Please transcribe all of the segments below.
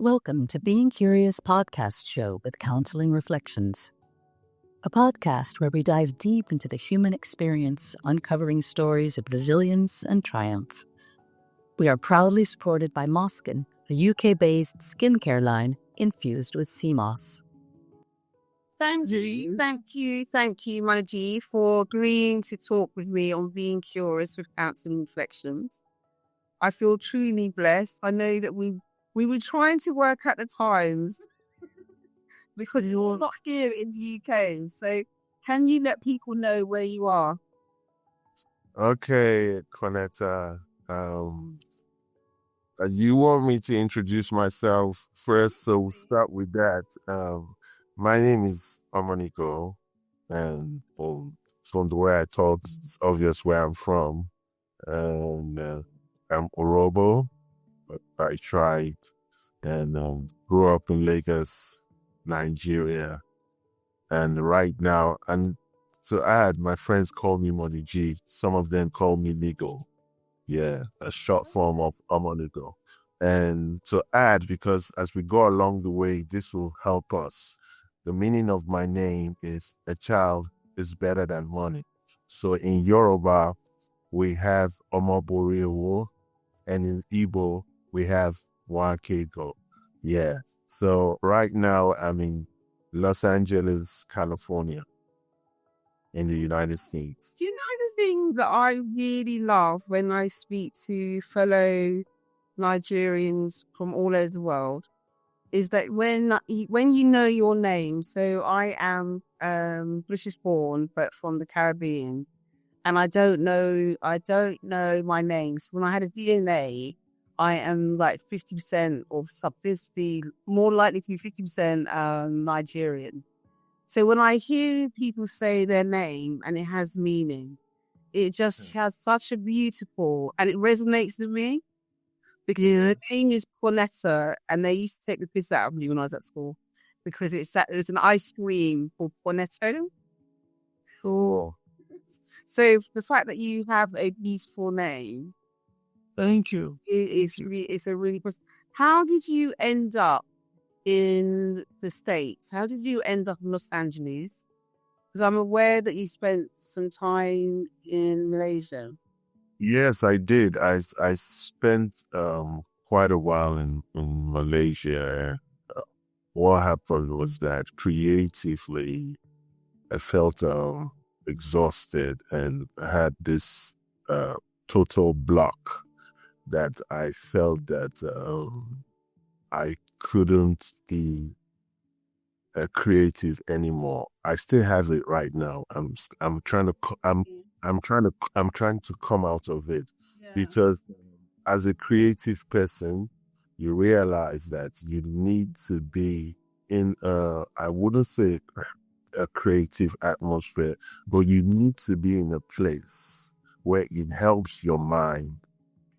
Welcome to Being Curious podcast show with Counselling Reflections, a podcast where we dive deep into the human experience, uncovering stories of resilience and triumph. We are proudly supported by Moskin, a UK-based skincare line infused with sea moss. Thank you, Manaji, for agreeing to talk with me on Being Curious with Counselling Reflections. I feel truly blessed. I know that we were trying to work out the times because you're not here in the UK. So can you let people know where you are? Okay, Cornetta. You want me to introduce myself first, so we'll start with that. My name is Amoniko, and from the way I talk, it's obvious where I'm from. And I'm Orobo by tribe, and grew up in Lagos, Nigeria. And right now, and to add, my friends call me Money G. Some of them call me Legal. Yeah, a short form of Amoniko. And to add, because as we go along the way, this will help us. The meaning of my name is a child is better than money. So in Yoruba, we have Omoboriwo, and in Igbo, we have Wakego. Yeah. So right now, I'm in Los Angeles, California, in the United States. Do you know the thing that I really love when I speak to fellow Nigerians from all over the world is that when you know your name, so I am British born, but from the Caribbean, and I don't know my name. So when I had a DNA, I am like 50% or sub 50, more likely to be 50% Nigerian. So when I hear people say their name and it has meaning, it just has such a beautiful, and it resonates with me because the name is Cornetta, and they used to take the piss out of me when I was at school because it's an ice cream called Cornetto. Cool. So the fact that you have a beautiful name, Thank you. it's a really. How did you end up in the States? How did you end up in Los Angeles? Because I'm aware that you spent some time in Malaysia. Yes, I did. I spent quite a while in Malaysia. What happened was that creatively, I felt exhausted and had this total block that I felt that I couldn't be creative anymore. I still have it right now. I'm trying to come out of it, because as a creative person, you realize that you need to be in I wouldn't say a creative atmosphere, but you need to be in a place where it helps your mind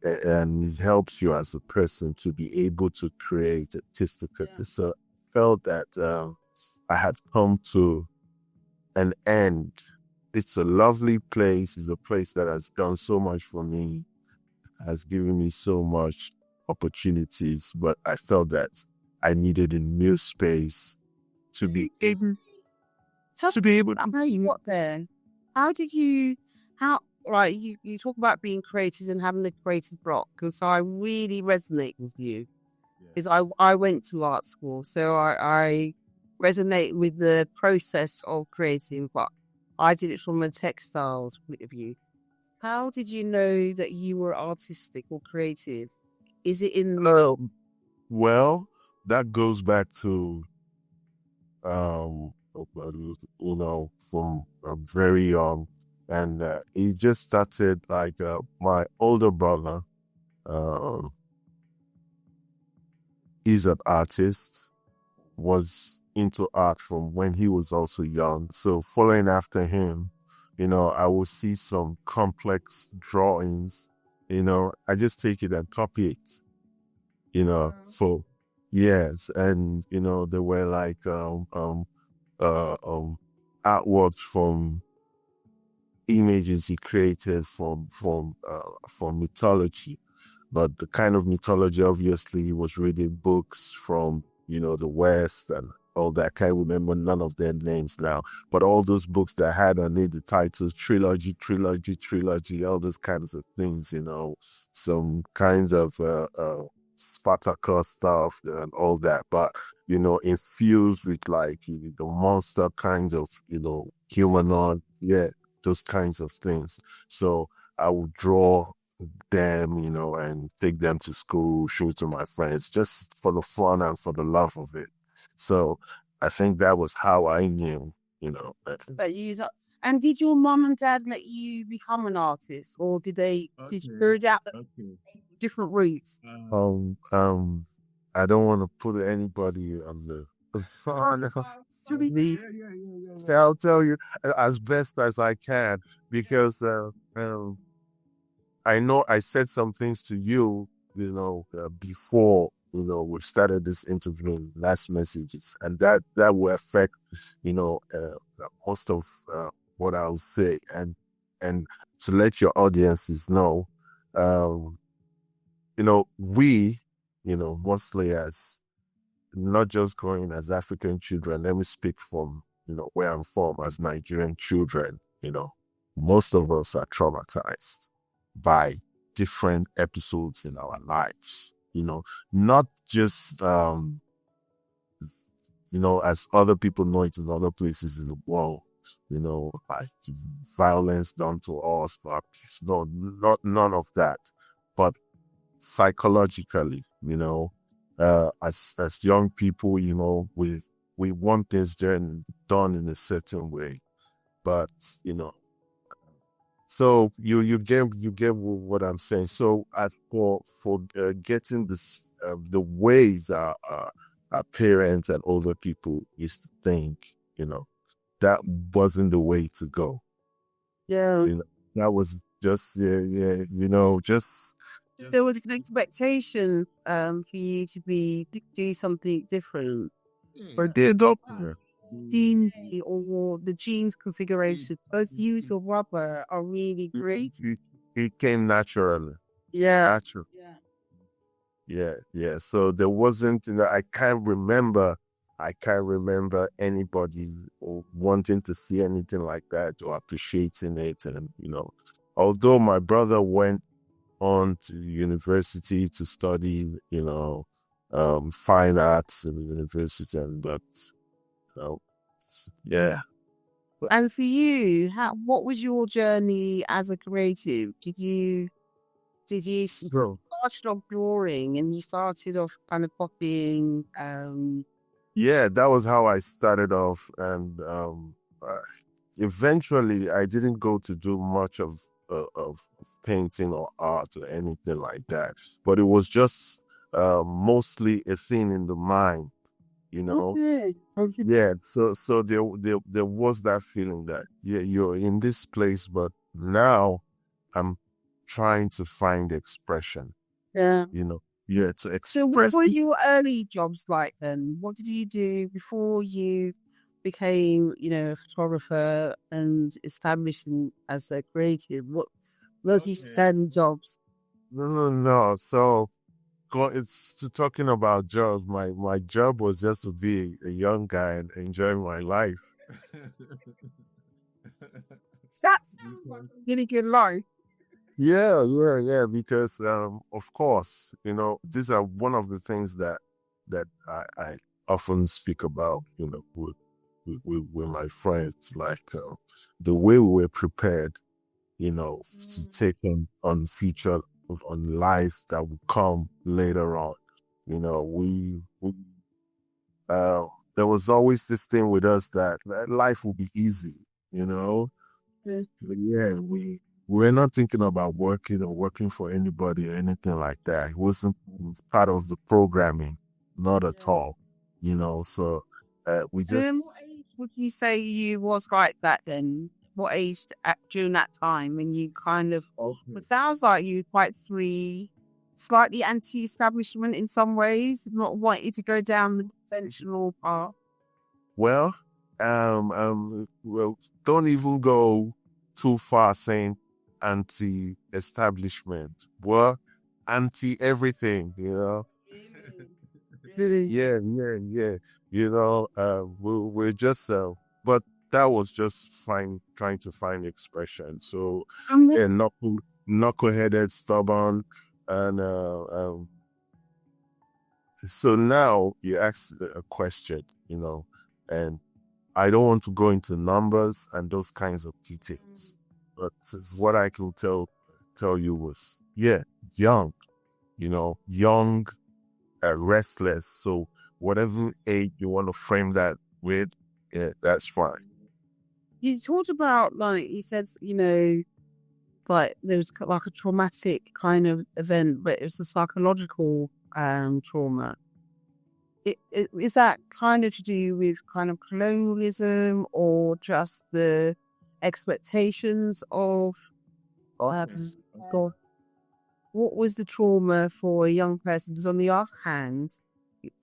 and it helps you as a person to be able to create artistically. So I felt that I had come to an end. It's a lovely place. It's a place that has done so much for me, has given me so much opportunities, but I felt that I needed a new space to be able How you got there? You talk about being creative and having a creative block, and so I really resonate with you because I went to art school, so I resonate with the process of creating, but I did it from a textiles point of view. How did you know that you were artistic or creative? Is it in well, that goes back to from very young, and it just started like my older brother. He's an artist, was into art from when he was also young. So following after him, I would see some complex drawings, I just take it and copy it, so yes. And, there were like, artworks from images he created from mythology. but the kind of mythology, obviously, he was reading books from, the West and all that. I can't remember none of their names now, but all those books that had on it the titles trilogy, all those kinds of things, some kinds of Spartacus stuff and all that, but infused with like the monster kinds of humanoid, those kinds of things. So I would draw them, and take them to school, show it to my friends, just for the fun and for the love of it. So I think that was how I knew, But and did your mom and dad let you become an artist, or did you figure it out different routes? I don't want to put anybody on the sun. I'll tell you as best as I can, because I know I said some things to you, before, we started this interview, last messages, and that will affect, most of what I'll say, and to let your audiences know, we, mostly as not just growing as African children. Let me speak from, where I'm from, as Nigerian children. Most of us are traumatized by different episodes in our lives, not just, as other people know it in other places in the world, like violence done to us, but no, none of that, but psychologically, as young people, we want things done in a certain way, but, so you get what I'm saying. So for getting this, the ways our parents and older people used to think, that wasn't the way to go. Yeah. That was just just. There was an expectation for you to do something different. But they don't. DNA or the genes configuration, both use of rubber are really great. It came naturally. Yeah. Natural. Yeah. So there wasn't, I can't remember anybody wanting to see anything like that or appreciating it. And, although my brother went on to university to study, fine arts in the university, and that, yeah. And for you, what was your journey as a creative? Did you start off drawing and you started off kind of copying? Yeah, that was how I started off, and eventually I didn't go to do much of painting or art or anything like that, but it was just mostly a thing in the mind, Okay. Yeah, so there was that feeling that you're in this place, but now I'm trying to find expression. Yeah. To express. So what were your early jobs like then? What did you do before you became, a photographer and established as a creative? What was your certain jobs? No. So talking about jobs. My job was just to be a young guy and enjoy my life. That sounds like a really good life. Yeah, because of course, these are one of the things that I often speak about, with my friends, like the way we were prepared, to take on future, on life that will come later on. There was always this thing with us that life will be easy, Yeah, we're not thinking about working for anybody or anything like that. It wasn't part of the programming, not at all, so we just... What age would you say you was like that then? What age during that time when you kind of... It sounds like you were quite free, slightly anti-establishment in some ways, not wanting to go down the conventional path. Well, don't even go too far saying anti-establishment. Well, anti everything, Really? Yeah. We're just, but that was just trying to find expression. So, I'm yeah, knuckle-headed, stubborn, and so now you ask a question, and I don't want to go into numbers and those kinds of details, but what I can tell you was, yeah, young, young, restless. So whatever age you want to frame that with, yeah, that's fine. You talked about, like, you said, like there was like a traumatic kind of event, but it was a psychological trauma. Is that kind of to do with kind of colonialism or just the expectations of God? What was the trauma for a young person? Because on the other hand,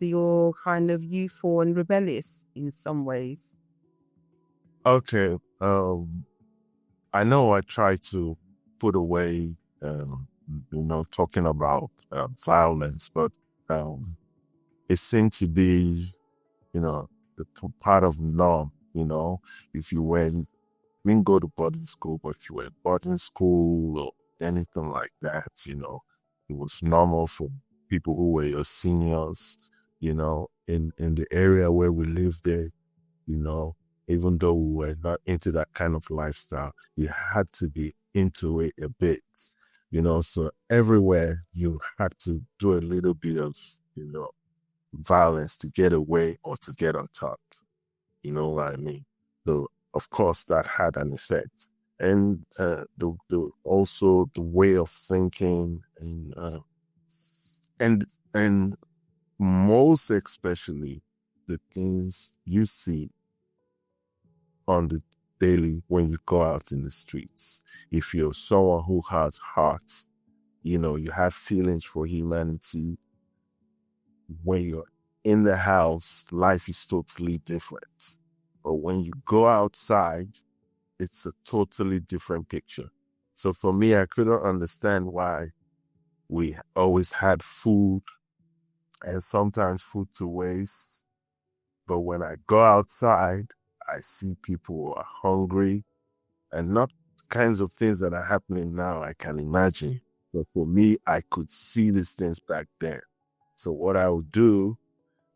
you're kind of youthful and rebellious in some ways. Okay. I know I try to put away, talking about violence, but it seemed to be, the part of norm. If you didn't go to boarding school, but if you were in boarding school or anything like that, it was normal for people who were your seniors, in the area where we lived there, even though we were not into that kind of lifestyle, you had to be into it a bit, so everywhere you had to do a little bit of, violence to get away or to get on top. You know what I mean? So, of course, that had an effect. And also the way of thinking and most especially the things you see on the daily when you go out in the streets. If you're someone who has heart, you have feelings for humanity. When you're in the house, life is totally different. But when you go outside, it's a totally different picture. So for me, I couldn't understand why we always had food and sometimes food to waste. But when I go outside, I see people who are hungry and not kinds of things that are happening now I can imagine. But for me, I could see these things back then. So what I would do,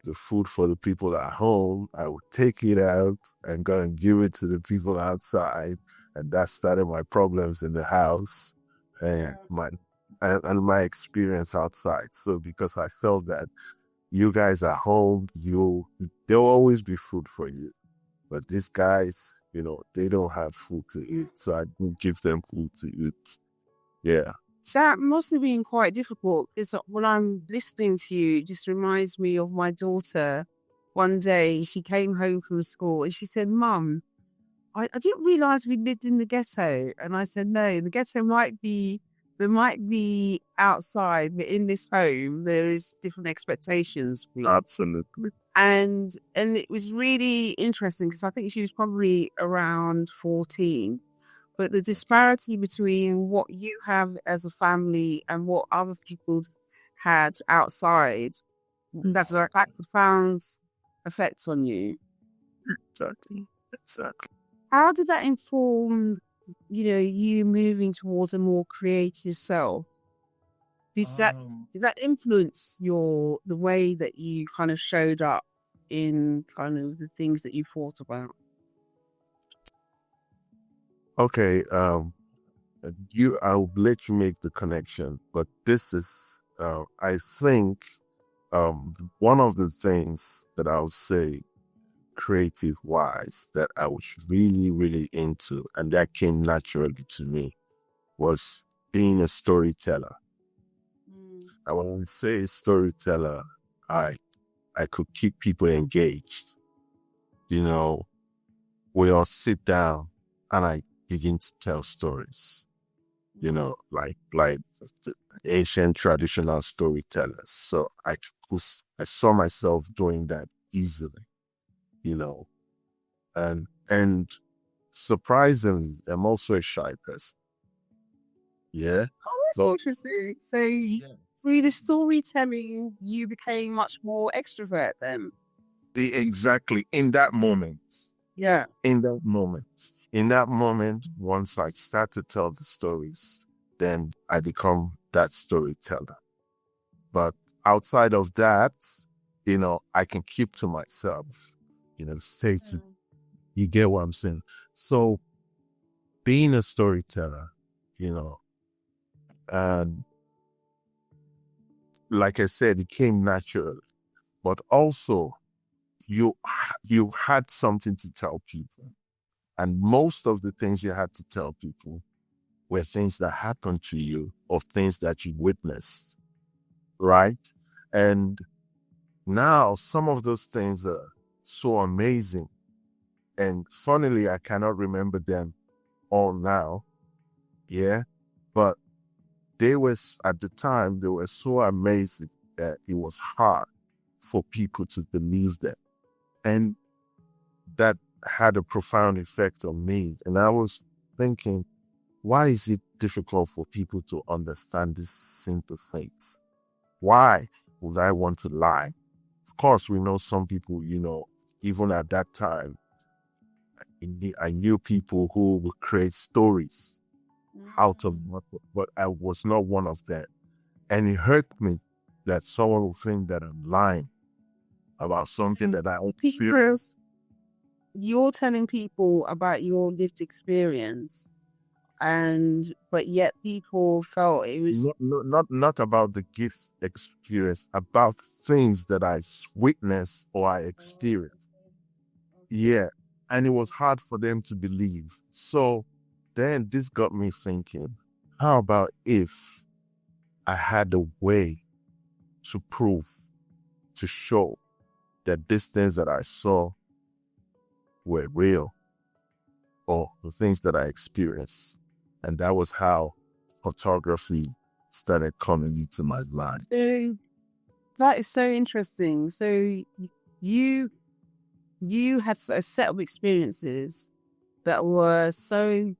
the food for the people at home, I would take it out and go and give it to the people outside. And that started my problems in the house and my experience outside. So because I felt that you guys at home, there'll always be food for you. But these guys, they don't have food to eat. So I do give them food to eat. Yeah. That must have been quite difficult, because when I'm listening to you, it just reminds me of my daughter. One day she came home from school and she said, "Mum, I didn't realise we lived in the ghetto." And I said, "No, the ghetto might be outside, but in this home there is different expectations." Absolutely. And it was really interesting because I think she was probably around 14. But the disparity between what you have as a family and what other people had outside, that's a profound effect on you. Exactly. How did that inform, you moving towards a more creative self? Did that influence the way that you kind of showed up in kind of the things that you thought about? Okay, I'll let you make the connection, but this is, I think, one of the things that I would say, creative wise, that I was really, really into, and that came naturally to me, was being a storyteller. And when I say storyteller, I could keep people engaged. We all sit down and I begin to tell stories, like the ancient traditional storytellers. So I saw myself doing that easily, and surprisingly, I'm also a shy person. Yeah. Oh, that's interesting. So through the storytelling, you became much more extrovert then. Exactly. In that moment. Yeah. In that moment, once I start to tell the stories, then I become that storyteller. But outside of that, I can keep to myself, stay to, you get what I'm saying? So being a storyteller, and like I said, it came naturally, but also you had something to tell people. And most of the things you had to tell people were things that happened to you or things that you witnessed, right? And now some of those things are so amazing. And funnily, I cannot remember them all now. Yeah. But at the time, they were so amazing that it was hard for people to believe them. And that had a profound effect on me. And I was thinking, why is it difficult for people to understand these simple things? Why would I want to lie? Of course, we know some people, even at that time, I knew people who would create stories out of nothing, but I was not one of them. And it hurt me that someone would think that I'm lying about something that I experienced. You're telling people about your lived experience, but yet people felt it was not about the gift experience, about things that I witnessed or I experienced. Yeah. And it was hard for them to believe. So then this got me thinking, how about if I had a way to prove, to show that these things that I saw were real, or the things that I experienced. And that was how photography started coming into my life. So that is so interesting. So you had a set of experiences that were so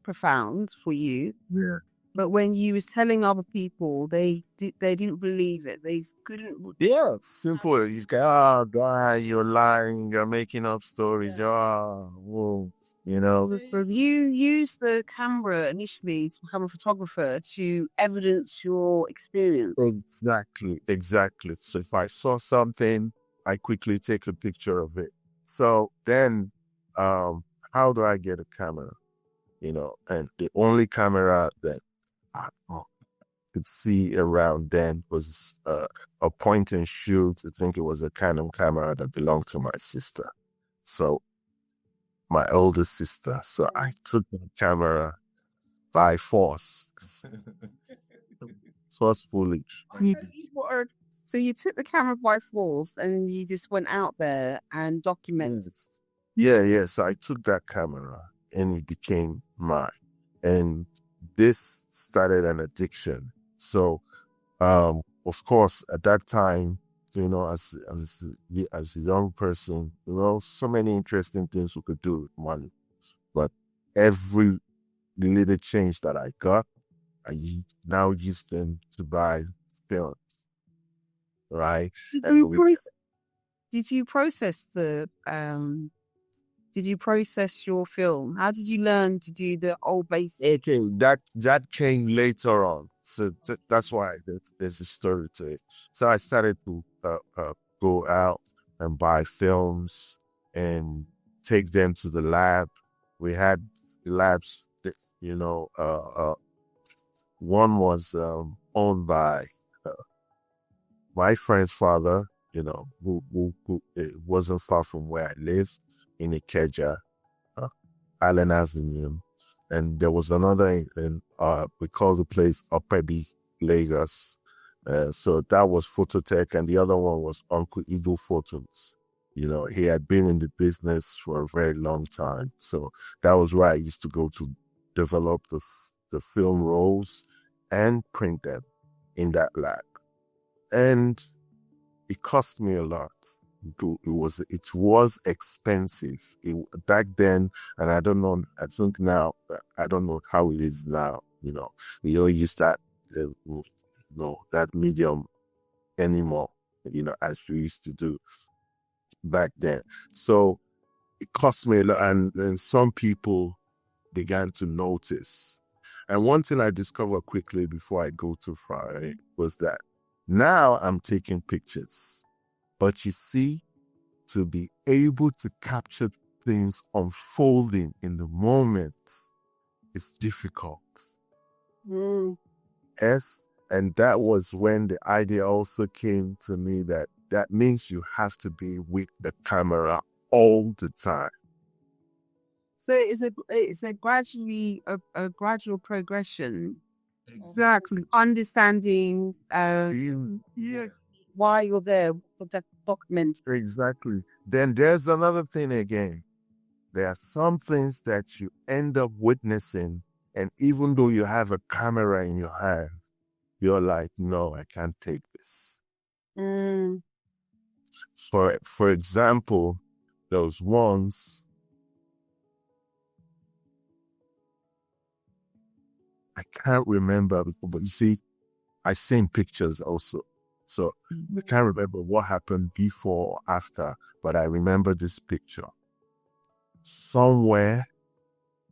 profound for you. Yeah. But when you was telling other people, they didn't believe it. They couldn't. Yeah, simple. He's like, oh, God, you're lying. You're making up stories. Oh, whoa, So you used the camera initially to become a photographer to evidence your experience. Exactly. So if I saw something, I quickly take a picture of it. So then, how do I get a camera? And the only camera that I could see around then was a point and shoot. I think it was a Canon camera that belonged to my sister. So my older sister. So I took the camera by force. Forcefully. So you took the camera by force and you just went out there and documented. Yeah. So I took that camera and it became mine. And this started an addiction. So, of course, at that time, as a young person, so many interesting things we could do with money. But every little change that I got, I now use them to buy film. Right? Did you process your film? How did you learn to do the old basics? Okay, that came later on. So that's why there's a story to it. So I started to go out and buy films and take them to the lab. We had labs that, one was owned by my friend's father, who it wasn't far from where I lived in Ikeja, Island Avenue. And there was another in we call the place Opebi, Lagos. So that was Phototech, and the other one was Uncle Eagle Photos. He had been in the business for a very long time. So that was where I used to go to develop the film rolls and print them in that lab. And it cost me a lot. It was expensive back then, and I don't know. I think now, I don't know how it is now. We don't use that, that medium anymore, as we used to do back then. So it cost me a lot, and some people began to notice. And one thing I discovered quickly before I go too far, right, was that now I'm taking pictures. But you see, to be able to capture things unfolding in the moment is difficult. Yes. And that was when the idea also came to me that means you have to be with the camera all the time. So it's a gradual progression. Exactly. Understanding why you're there for that document. Exactly. Then there's another thing again. There are some things that you end up witnessing, and even though you have a camera in your hand, you're like, no, I can't take this. For example, there was once I can't remember, but you see, I seen pictures also. So I can't remember what happened before or after, but I remember this picture. Somewhere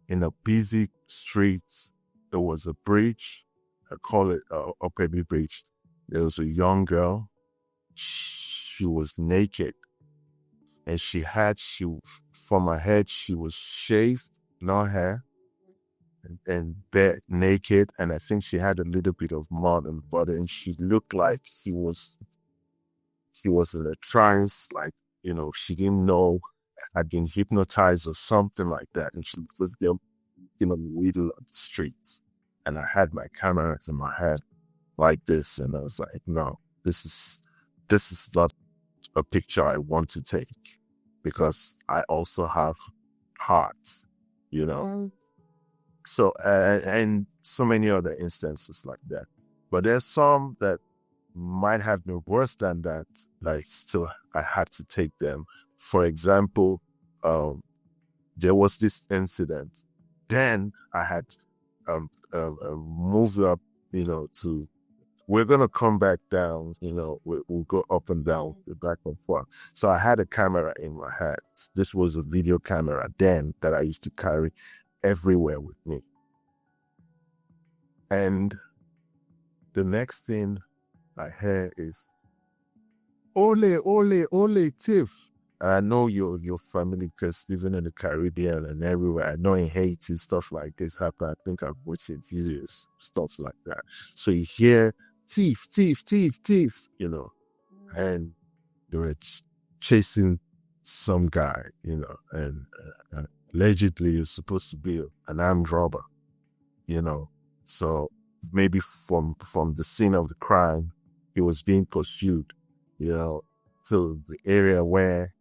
in a busy street, there was a bridge. I call it Opebi Bridge. There was a young girl. She was naked. And from her head, she was shaved, no hair, and bare naked. And I think she had a little bit of mud on the body. And she looked like she was in a trance, like, she didn't know, had been hypnotized or something like that. And she was there, in the middle of the streets. And I had my cameras in my hand like this. And I was like, no, this is not a picture I want to take, because I also have heart, So, and so many other instances like that. But there's some that might have been worse than that. Like, still, I had to take them. For example, there was this incident. Then I had moved up, we're going to come back down, we'll go up and down, back and forth. So I had a camera in my hand. This was a video camera then that I used to carry everywhere with me. And the next thing I hear is, ole, ole, ole, Tiff. And I know your family, because living in the Caribbean and everywhere, I know in Haiti, stuff like this happen. I think I've watched it videos, stuff like that. So you hear, thief, thief, thief, thief, and they were chasing some guy, and allegedly you're supposed to be an armed robber, so maybe from the scene of the crime, he was being pursued, to the area where,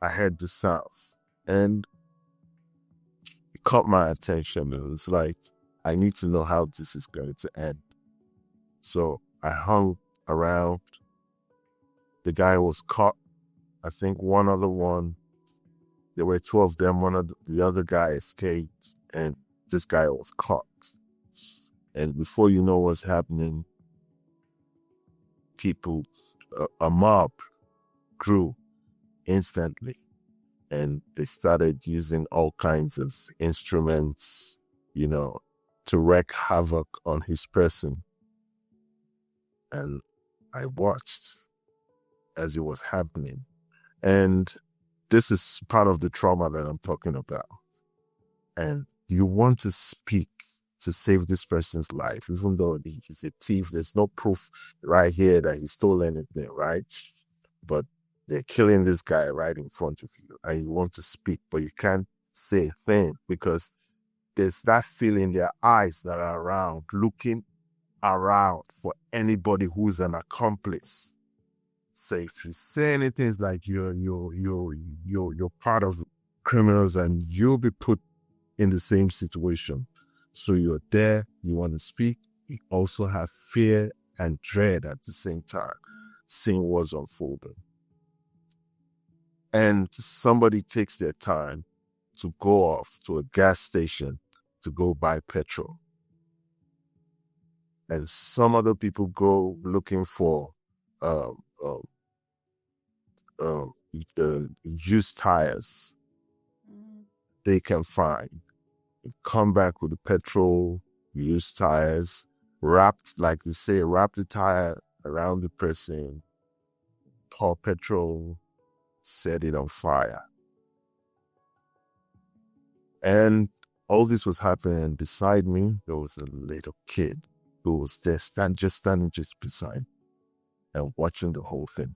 I heard the sounds, and it caught my attention. It was like, I need to know how this is going to end. So I hung around. The guy was caught. I think one other one, there were two of them. The other guy escaped, and this guy was caught. And before you know what's happening, a mob grew instantly, and they started using all kinds of instruments, to wreak havoc on his person. And I watched as it was happening. And this is part of the trauma that I'm talking about. And you want to speak to save this person's life, even though he's a thief. There's no proof right here that he stole anything, right? But they're killing this guy right in front of you, and you want to speak, but you can't say a thing, because there's that feeling in their eyes that are around, looking around for anybody who's an accomplice. So if you say anything, it's like you're part of criminals, and you'll be put in the same situation. So you're there, you want to speak, you also have fear and dread at the same time, seeing what's unfolding. And somebody takes their time to go off to a gas station to go buy petrol. And some other people go looking for used tires they can find. Come back with the petrol, used tires, wrapped, like they say, wrap the tire around the person, pour petrol, set it on fire. And all this was happening beside me. There was a little kid who was there, standing just beside me and watching the whole thing.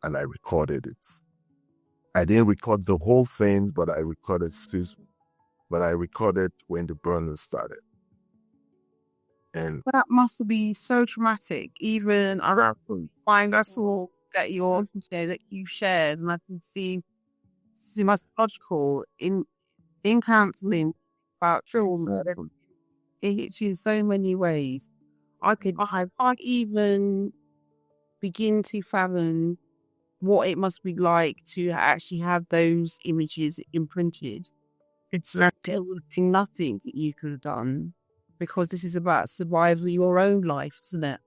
And I recorded it. I didn't record the whole thing, but I recorded when the burning started. And that must be so traumatic. Even I saw that you shared, and I can see psychological in counselling about trauma. It hits you in so many ways. I can't even begin to fathom what it must be like to actually have those images imprinted. It's like there would be nothing that you could have done, because this is about surviving your own life, isn't it?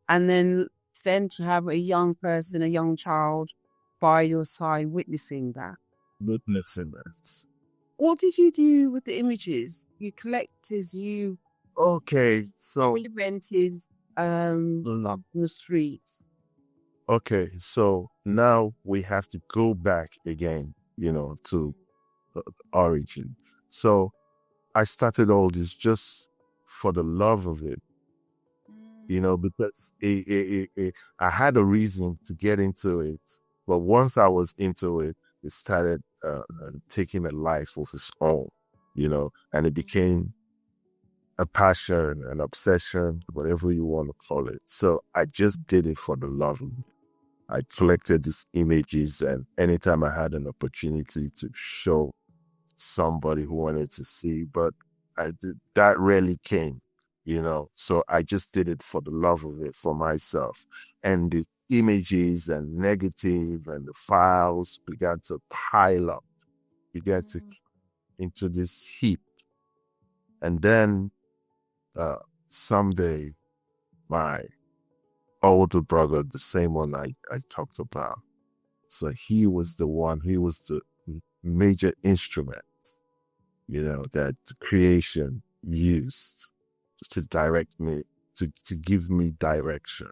And then to have a young person, a young child by your side witnessing that. What did you do with the images? You collected, Okay, so you rented on the streets. Okay, so now we have to go back again, to the origin. So I started all this just for the love of it, because I had a reason to get into it. But once I was into it, it started taking a life of its own, and it became a passion, an obsession, whatever you want to call it. So I just did it for the love of it. I collected these images, and anytime I had an opportunity to show somebody who wanted to see, but that rarely came, so I just did it for the love of it, for myself. And the images and negative and the files began to pile up, into this heap. And then someday, my older brother, the same one I talked about, so he was the major instrument, that the creation used to direct me, to give me direction.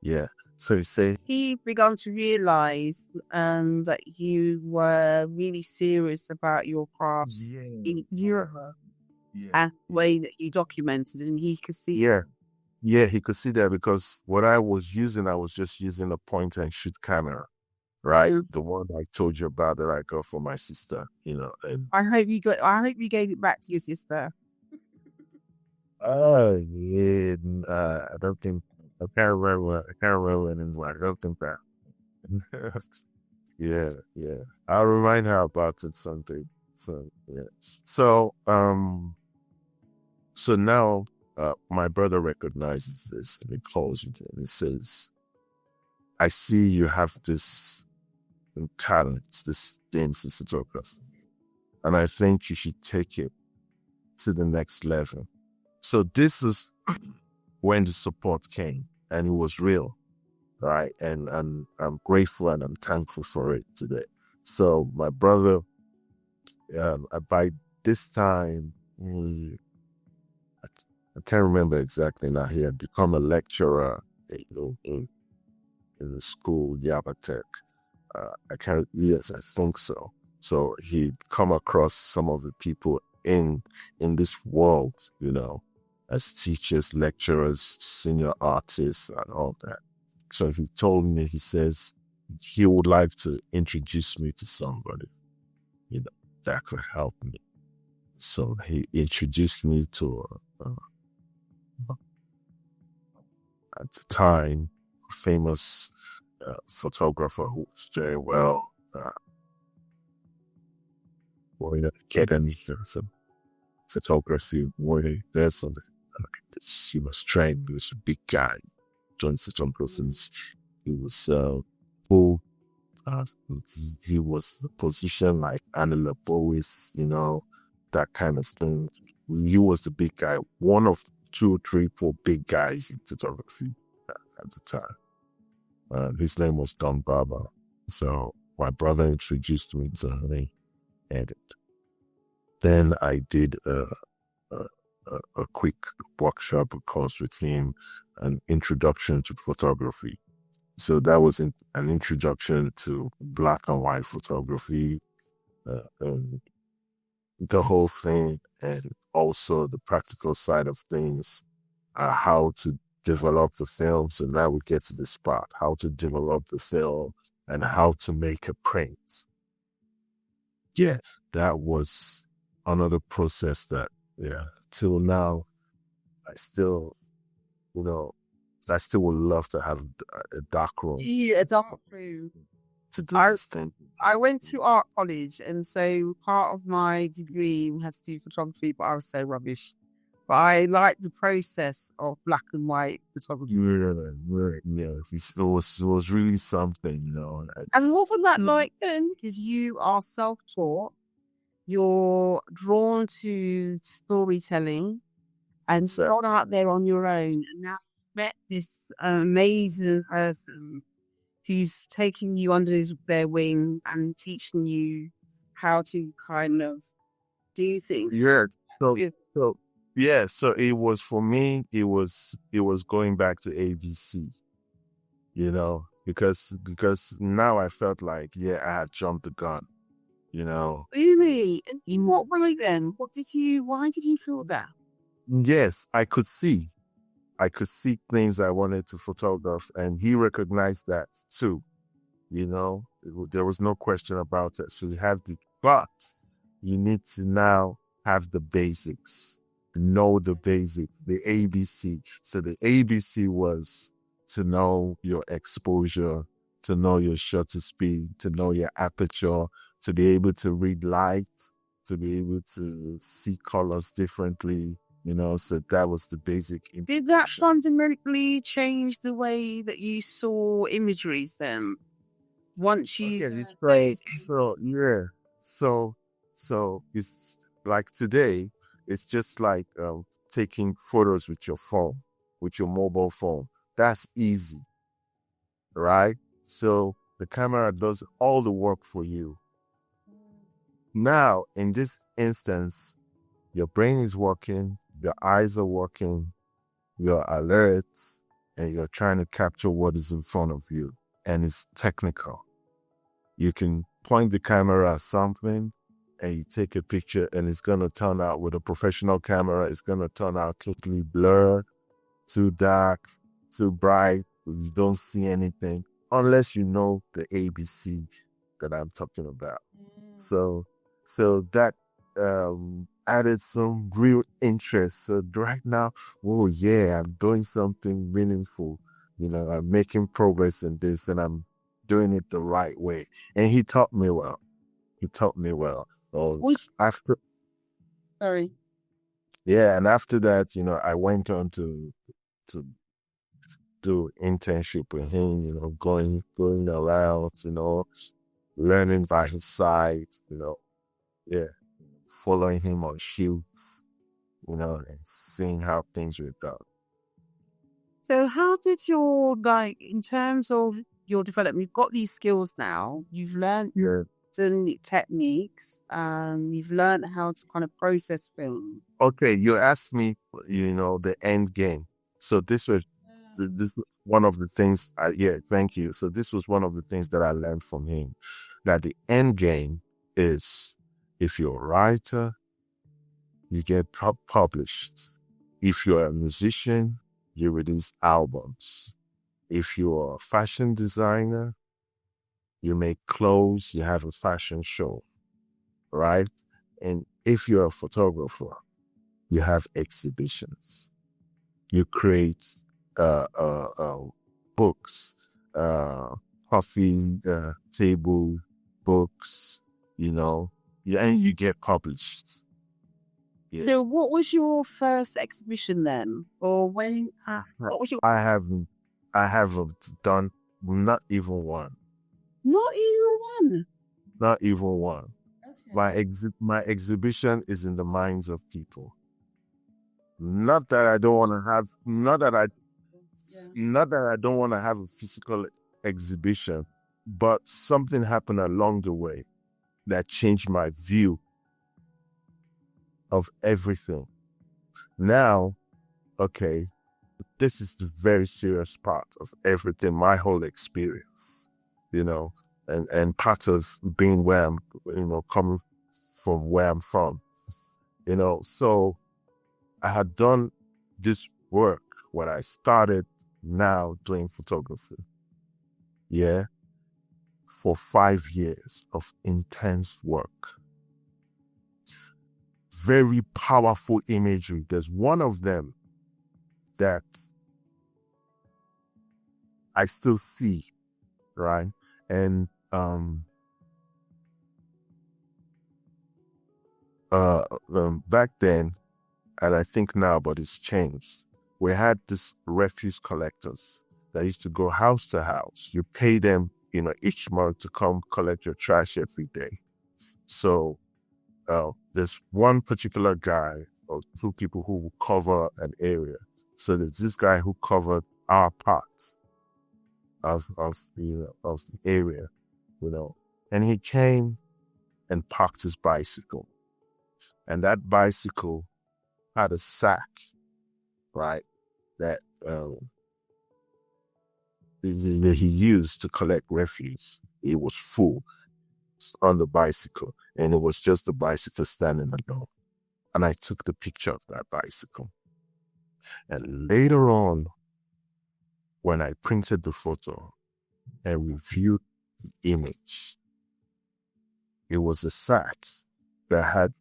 Yeah. So he began to realize that you were really serious about your crafts in Europe, and the way that you documented, and he could see. Yeah, he could see that, because what I was just using a point and shoot camera, right? The one I told you about that I got for my sister, And I hope you gave it back to your sister. Yeah, I don't think, I can't remember anymore. I don't think that. Yeah. I'll remind her about it someday. So yeah. So now my brother recognizes this, and he calls you and he says, I see you have this talent, this things in photography, and I think you should take it to the next level. So this is when the support came, and it was real, right? And I'm grateful and I'm thankful for it today. So my brother, by this time, I can't remember exactly now, he had become a lecturer, in the school, Yabatech. Yes, I think so. So he'd come across some of the people in this world, as teachers, lecturers, senior artists, and all that. So he told me, he says he would like to introduce me to somebody, that could help me. So he introduced me to at the time, a famous photographer who was very well academy, some photography, there's something. He was trained. He was a big guy, John photography. He was who He was positioned like Anila Bowies, that kind of thing. He was the big guy, one of 2, 3, 4 big guys in photography at the time. His name was Don Barber. So my brother introduced me to him, and then I did a quick workshop course with him, an introduction to photography. So that was an introduction to black and white photography, and the whole thing, and also the practical side of things, how to develop the film. So now we get to this part, how to develop the film and how to make a print. Yeah, that was another process that, till now, I still would love to have a dark room. Yeah, a dark room. To do this thing. I went to art college, and so part of my degree had to do photography, but I was so rubbish. But I liked the process of black and white photography. Yeah. It was really something, And what was that like then? Because you are self-taught, you're drawn to storytelling, and so out there on your own, and now you've met this amazing person who's taking you under their wing and teaching you how to kind of do things. Yeah. So it was, for me, it was going back to ABC, because now I felt like, I had jumped the gun, Really? And in what way then? Why did you feel that? Yes, I could see things I wanted to photograph, and he recognized that too. There was no question about it. So but you need to now have the basics, know the basics, the ABC. So the ABC was to know your exposure, to know your shutter speed, to know your aperture, to be able to read light, to be able to see colors differently. So that was the basic. Did that fundamentally change the way that you saw imageries then? Once you... Okay, it's right. So it's like today, it's just like taking photos with your phone, with your mobile phone. That's easy, right? So the camera does all the work for you. Now, in this instance, your brain is working, your eyes are working, you're alert, and you're trying to capture what is in front of you. And it's technical. You can point the camera at something and you take a picture, and it's going to turn out, with a professional camera, it's going to turn out totally blurred, too dark, too bright. You don't see anything unless you know the ABC that I'm talking about. So that added some real interest. So right now, I'm doing something meaningful. I'm making progress in this, and I'm doing it the right way. And he taught me well. After, sorry. Yeah, and after that, I went on to do internship with him. Going around, learning by his side. Following him on shoots, and seeing how things were done. So how did in terms of your development, you've got these skills now, you've learned certain techniques, you've learned how to kind of process film. Okay, you asked me, the end game. So this was one of the things, thank you. So this was one of the things that I learned from him, that the end game is, if you're a writer, you get published. If you're a musician, you release albums. If you're a fashion designer, you make clothes, you have a fashion show, right? And if you're a photographer, you have exhibitions. You create books, coffee table books, and you get published. Yeah. So what was your first exhibition then? Or when, what was your... I haven't done not even one. Not even one. Not even one. Okay. My exhibition is in the minds of people. Not that I don't want to have, not that I don't want to have a physical exhibition, but something happened along the way that changed my view of everything. Now, okay, this is the very serious part of everything, my whole experience, and part of being where I'm, coming from where I'm from, so I had done this work when I started now doing photography. Yeah. For 5 years of intense work. Very powerful imagery. There's one of them that I still see, right? And back then, and I think now, but it's changed. We had this refuse collectors that used to go house to house. You pay them, each month to come collect your trash every day. So there's one particular guy or two people who will cover an area. So there's this guy who covered our part of the area, and he came and parked his bicycle. And that bicycle had a sack, right, that he used to collect refuse. It was full on the bicycle, and it was just the bicycle standing alone. And I took the picture of that bicycle. And later on, when I printed the photo and reviewed the image, it was a sack that had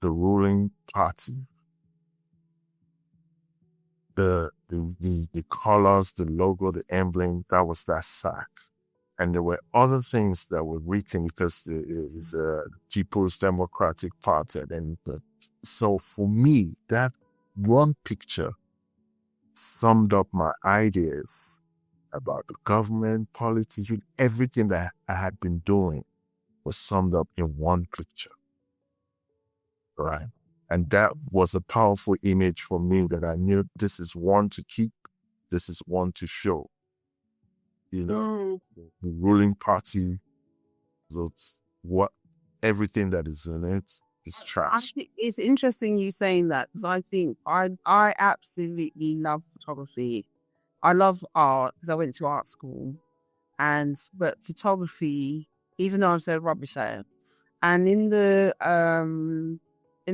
the ruling party, the colors, the logo, the emblem. That was that sack. And there were other things that were written because it is a People's Democratic Party. And so for me, that one picture summed up my ideas about the government, politics, everything that I had been doing was summed up in one picture, right? And that was a powerful image for me that I knew this is one to keep, this is one to show. The ruling party, everything that is in it is trash. I think it's interesting you saying that, because I think I absolutely love photography. I love art because I went to art school, but photography, even though I'm so rubbish at it, and in the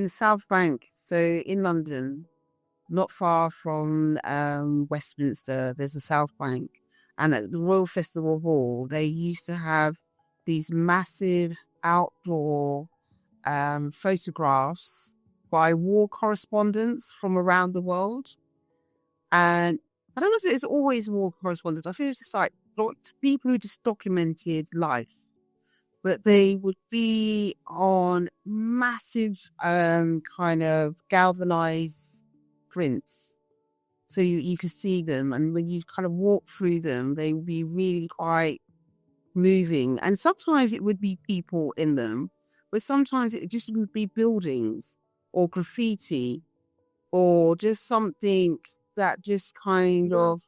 South Bank, so in London, not far from Westminster, there's a South Bank, and at the Royal Festival Hall, they used to have these massive outdoor photographs by war correspondents from around the world. And I don't know if it's always war correspondents. I think it's just like people who just documented life. But they would be on massive kind of galvanized prints. So you could see them. And when you kind of walk through them, they would be really quite moving. And sometimes it would be people in them, but sometimes it just would be buildings or graffiti or just something that just kind of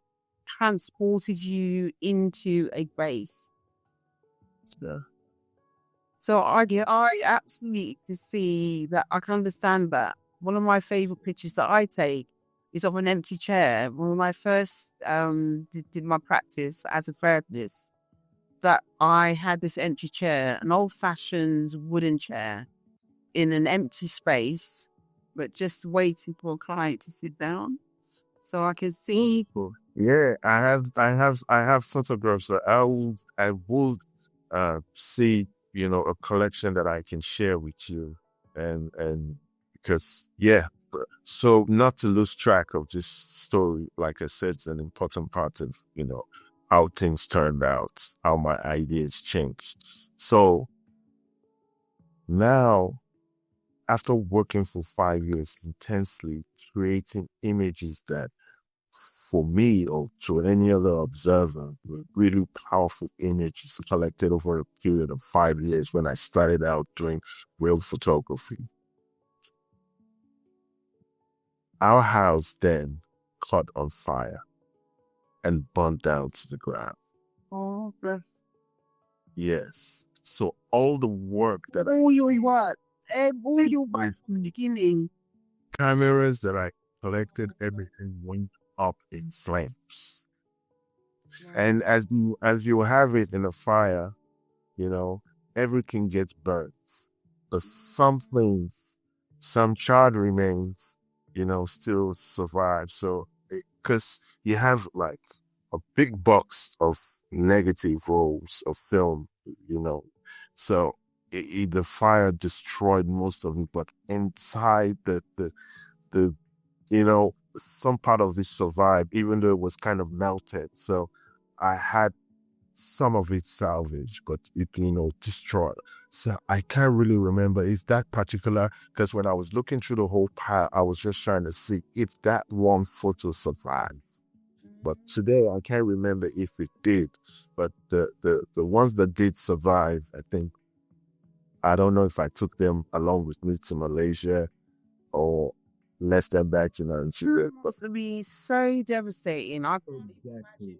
transported you into a place. Yeah. So I absolutely can see that. I can understand that. One of my favorite pictures that I take is of an empty chair. When I first did my practice as a therapist, that I had this empty chair, an old-fashioned wooden chair in an empty space, but just waiting for a client to sit down. So I can see. Yeah, I have photographs that I would see, a collection that I can share with you, and because so not to lose track of this story, like I said, it's an important part of how things turned out, how my ideas changed. So now, after working for 5 years intensely, creating images that for me or to any other observer, were really powerful images collected over a period of 5 years when I started out doing real photography. Our house then caught on fire and burned down to the ground. Oh, bless. Yes. So all the work that all your work from the beginning. cameras that I collected, everything went up in flames. And as you have it in a fire, everything gets burnt. But some things, some charred remains, still survive. So, because you have like a big box of negative rolls of film, so the fire destroyed most of it, but inside the some part of it survived, even though it was kind of melted. So I had some of it salvaged, but it, destroyed. So I can't really remember if that particular, because when I was looking through the whole pile, I was just trying to see if that one photo survived. But today I can't remember if it did. But the ones that did survive, I don't know if I took them along with me to Malaysia or left them back to Nigeria. It must be so devastating.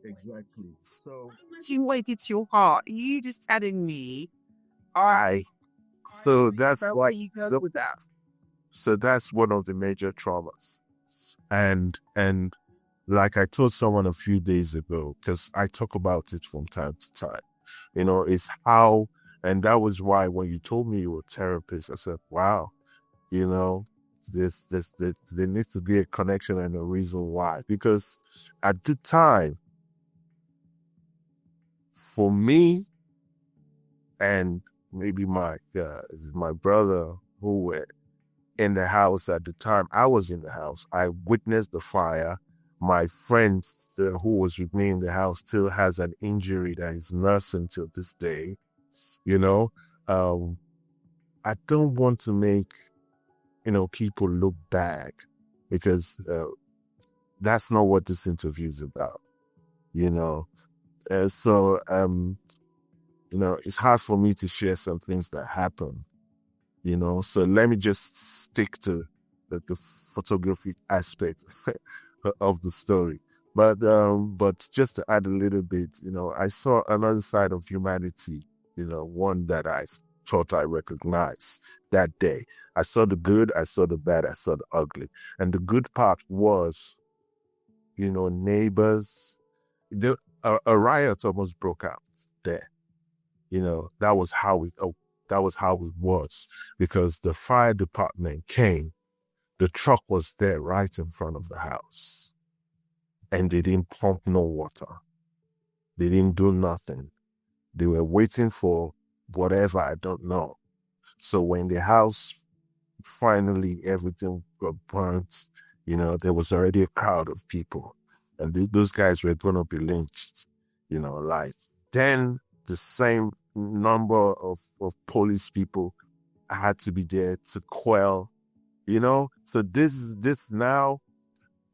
Exactly. So You waited to your heart. You just telling me. So that's why you go with that. So that's one of the major traumas. And like I told someone a few days ago, because I talk about it from time to time, it's how, and that was why when you told me you were a therapist, I said, wow, there needs to be a connection and a reason why. Because at the time, for me and maybe my brother who were in the house at the time, I was in the house. I witnessed the fire. My friend who was with me in the house still has an injury that he's nursing till this day. I don't want to make people look bad, because that's not what this interview is about, so it's hard for me to share some things that happen, so let me just stick to the photography aspect of the story. But just to add a little bit, I saw another side of humanity, one that I thought I recognized that day. I saw the good, I saw the bad, I saw the ugly. And the good part was, neighbors. A riot almost broke out there. That was how it was, because the fire department came. The truck was there right in front of the house. And they didn't pump no water. They didn't do nothing. They were waiting for whatever, I don't know. So when the house, finally everything got burnt, there was already a crowd of people. And those guys were going to be lynched, Then the same number of police people had to be there to quell, So this now,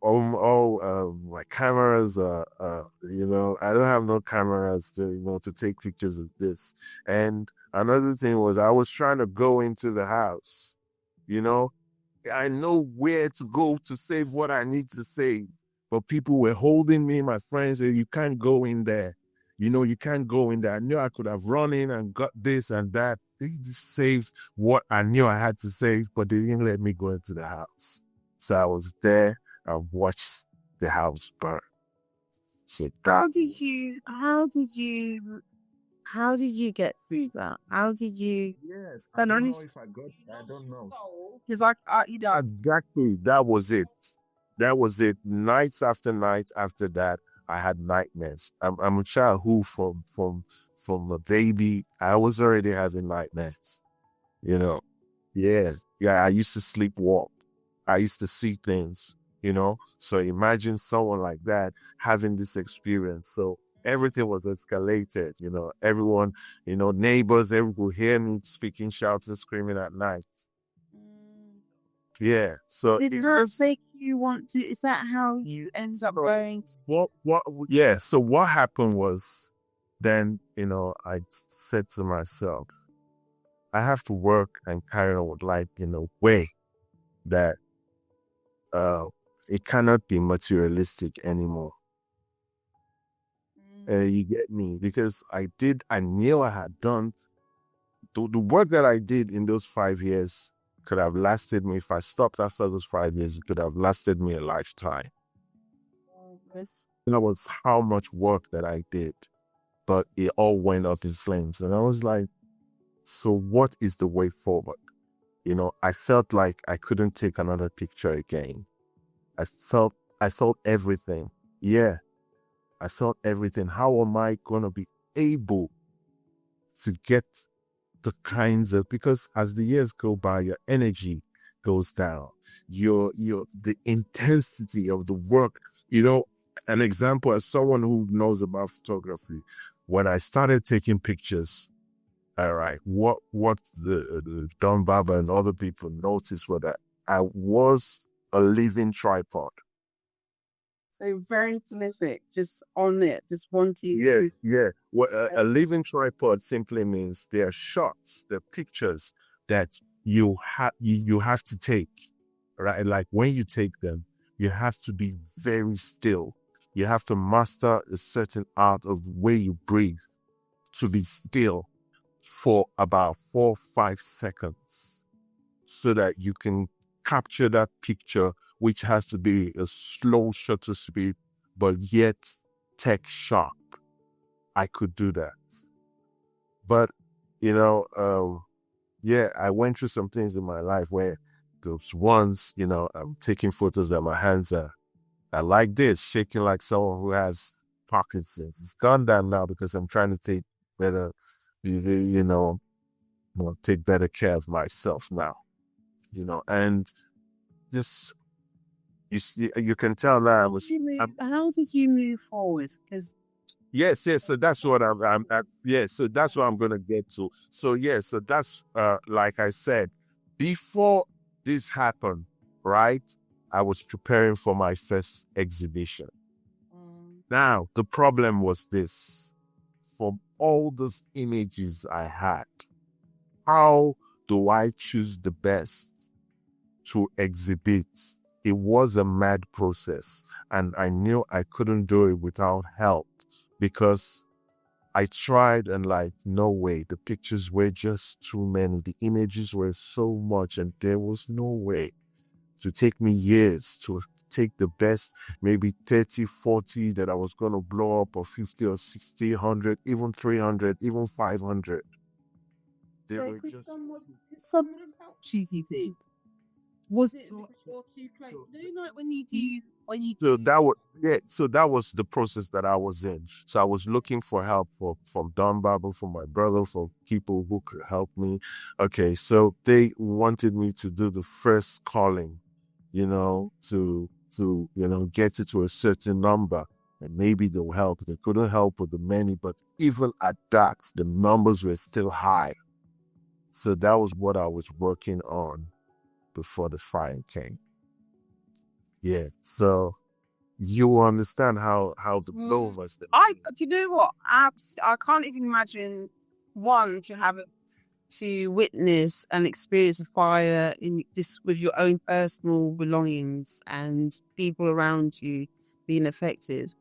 my cameras I don't have no cameras to take pictures of this. And another thing was, I was trying to go into the house, I know where to go to save what I need to save, but people were holding me. My friends said, you can't go in there, you can't go in there. I knew I could have run in and got this and that. They just saved what I knew I had to save, but they didn't let me go into the house. So I was there. I watched the house burn. So How did you get through that? How did you? Yes, I don't know if I don't know. Because Exactly, that was it. That was it. Nights after night after that, I had nightmares. I'm a child who from a baby, I was already having nightmares. Yeah. I used to sleepwalk. I used to see things. So imagine someone like that having this experience. So everything was escalated, everyone, neighbors, everyone could hear me speaking, shouting, screaming at night. Yeah. So did it take you want to? Is that how you end up going? Yeah. So what happened was, then I said to myself, I have to work and carry on with life in a way that it cannot be materialistic anymore. You get me? Because I knew I had done the work that I did in those 5 years could have lasted me. If I stopped after those 5 years, it could have lasted me a lifetime. That was how much work that I did, but it all went up in flames. And I was like, so what is the way forward? I felt like I couldn't take another picture again. I felt everything. Yeah, I felt everything. How am I going to be able to get the kinds of, because as the years go by, your energy goes down. The intensity of the work, an example, as someone who knows about photography, when I started taking pictures, all right, what the Don Baba and other people noticed was that I was a living tripod. So very prolific, just on it, just wanting. Yeah. Well, a living tripod simply means there are shots, there are pictures that you have to take, right? Like when you take them, you have to be very still. You have to master a certain art of the way you breathe to be still for about 4 or 5 seconds so that you can capture that picture, which has to be a slow shutter speed, but yet tech sharp. I could do that. But, I went through some things in my life where those ones, I'm taking photos that my hands are like this, shaking like someone who has Parkinson's. It's gone down now because I'm trying to take better, take better care of myself now, and just, you can tell now How did you move forward? Because yes. So that's what so that's what I'm gonna get to. So so that's like I said, before this happened, right? I was preparing for my first exhibition. Now the problem was this: from all those images I had, how do I choose the best to exhibit? It was a mad process, and I knew I couldn't do it without help, because I tried and no way. The pictures were just too many. The images were so much, and there was no way. To take me years to take the best, maybe 30, 40 that I was going to blow up, or 50 or 60, 100, even 300, even 500. They were just... Someone helped you, do you think? Was it or too close? When you do. So that was the process that I was in. So I was looking for help from Don Baba, from my brother, from people who could help me. Okay, so they wanted me to do the first calling, to get it to a certain number, and maybe they'll help. They couldn't help with the many, but even at that, the numbers were still high. So that was what I was working on before the fire came. Yeah, so you understand how the blow was. Do you know what? I can't even imagine to witness and experience a fire in this with your own personal belongings and people around you being affected.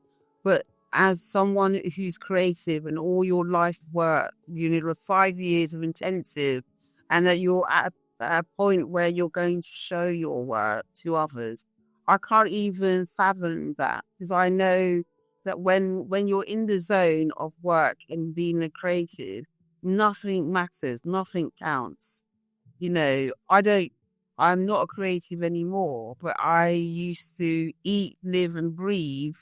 But as someone who's creative and all your life work, 5 years of intensive, and that you're at a point where you're going to show your work to others, I can't even fathom that, because I know that when you're in the zone of work and being a creative, nothing matters, nothing counts. I'm not a creative anymore, but I used to eat, live and breathe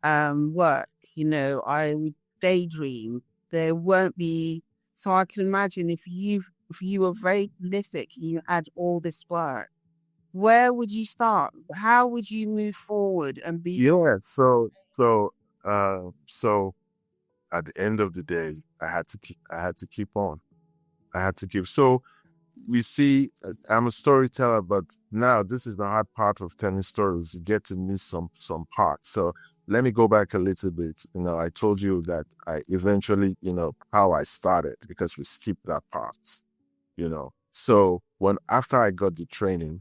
work. I would daydream. There won't be, so I can imagine if you were very prolific, you had all this work, where would you start? How would you move forward and be? Yeah, so at the end of the day, I had to keep on. So we see, I'm a storyteller, but now this is the hard part of telling stories. You get to miss some parts. So let me go back a little bit. I told you that I eventually, how I started, because we skipped that part, So after I got the training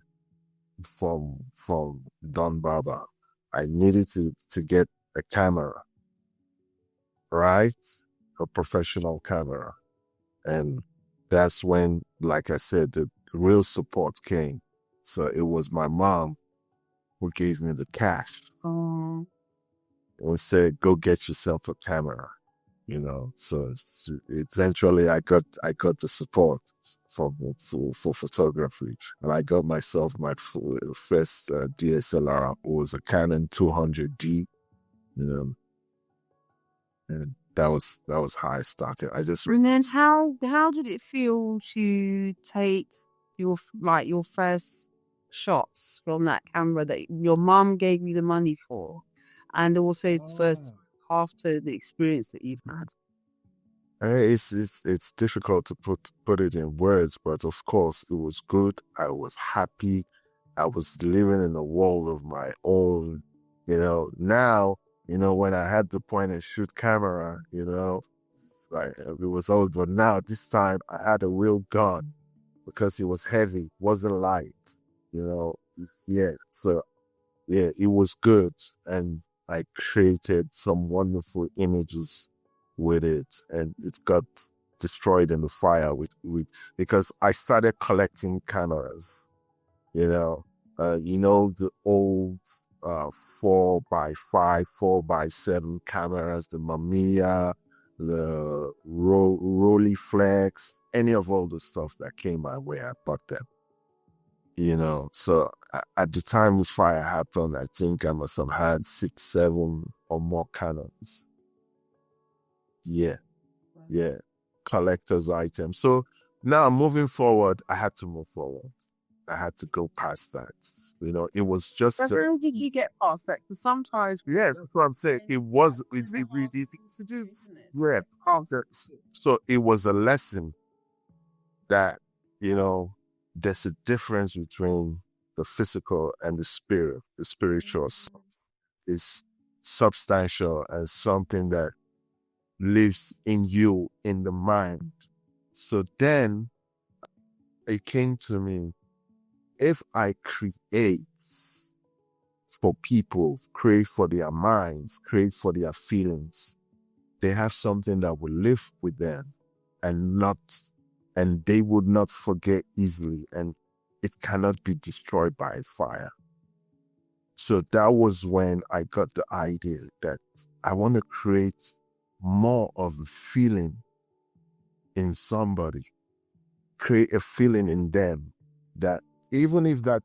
from Don Baba, I needed to get a camera, right? A professional camera. And that's when, like I said, the real support came. So it was my mom who gave me the cash. Oh. And said, go get yourself a camera, So eventually I got the support for photography. And I got myself my first DSLR. It was a Canon 200D, and that was how I started. And then how did it feel to take your first shots from that camera that your mom gave you the money for, and also first after the experience that you've had? It's difficult to put it in words, but of course it was good. I was happy. I was living in a world of my own. Now, when I had the point and shoot camera, like it was old, but now this time I had a real gun because it was heavy, wasn't light, Yeah. So yeah, it was good, and I created some wonderful images with it, and it got destroyed in the fire because I started collecting cameras, the old 4x5, 4x7 cameras, the Mamiya, the Rolleiflex, any of all the stuff that came my way, I bought them. So at the time the fire happened, I think I must have had 6, 7 or more Canons. Yeah. Collector's item. So now moving forward, I had to move forward. I had to go past that. It was just. But how did you get past that? Because sometimes. Yeah, that's what I'm saying. It was. It things to do, isn't it? Yeah. So it was a lesson that there's a difference between the physical and the spirit. The spiritual is substantial and something that lives in you, in the mind. So then it came to me, if I create for people, create for their minds, create for their feelings, they have something that will live with them and they would not forget easily, and it cannot be destroyed by fire. So that was when I got the idea that I want to create more of a feeling in somebody, create a feeling in them that even if that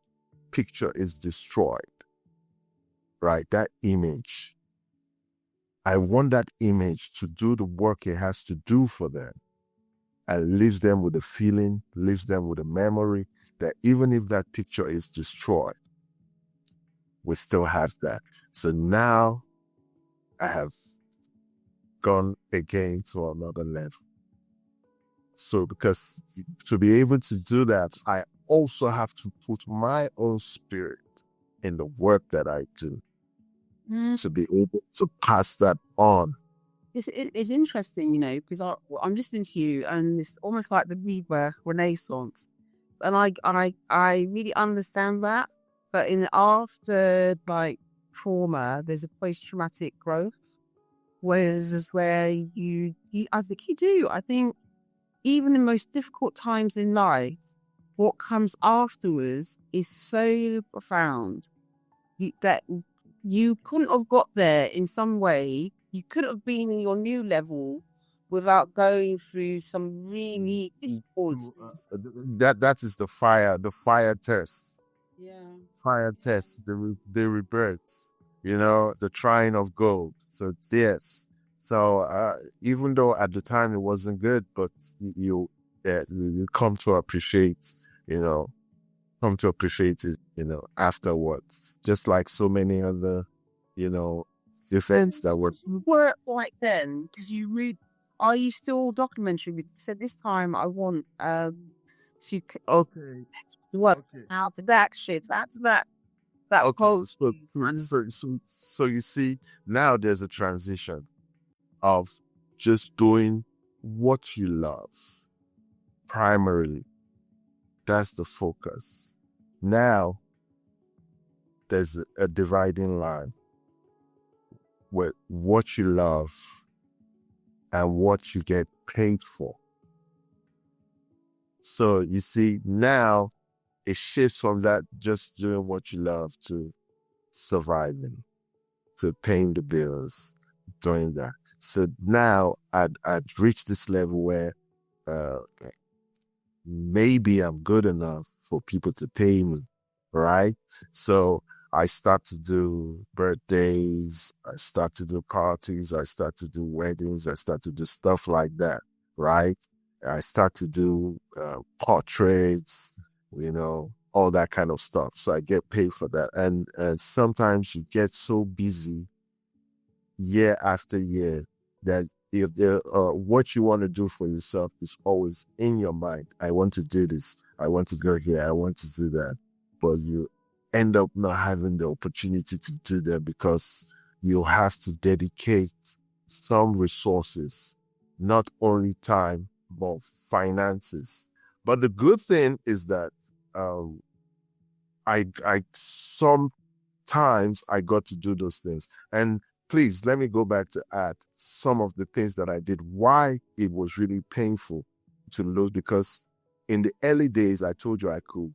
picture is destroyed, right, that image, I want that image to do the work it has to do for them, and leaves them with a feeling, leaves them with a memory that even if that picture is destroyed, we still have that. So now I have gone again to another level. So because to be able to do that, I also have to put my own spirit in the work that I do to be able to pass that on. It's interesting, because I'm listening to you, and it's almost like the rebirth, renaissance, and I really understand that. But after trauma, there's a post-traumatic growth, where I think you do. I think even in the most difficult times in life, what comes afterwards is so profound that you couldn't have got there in some way. You couldn't have been in your new level without going through some really difficult. That is the fire test. Yeah. Fire test, the rebirth, the trying of gold. So yes. So even though at the time it wasn't good, but you come to appreciate, it, afterwards. Just like so many other, events that were like then, because are you still documentary? You said this time I want to Okay. what Okay. out of that shit, that's that Okay. whole So you see, now there's a transition of just doing what you love primarily. That's the focus. Now there's a dividing line with what you love and what you get paid for. So you see, now it shifts from that just doing what you love to surviving, to paying the bills, doing that. So now I'd reached this level where maybe I'm good enough for people to pay me, right? So I start to do birthdays, I start to do parties, I start to do weddings, I start to do stuff like that, right? I start to do portraits, all that kind of stuff. So I get paid for that. And sometimes you get so busy year after year that if what you want to do for yourself is always in your mind. I want to do this. I want to go here. I want to do that. But you end up not having the opportunity to do that because you have to dedicate some resources, not only time, but finances. But the good thing is that I sometimes I got to do those things. And please let me go back to add some of the things that I did, why it was really painful to lose, because in the early days, I told you I could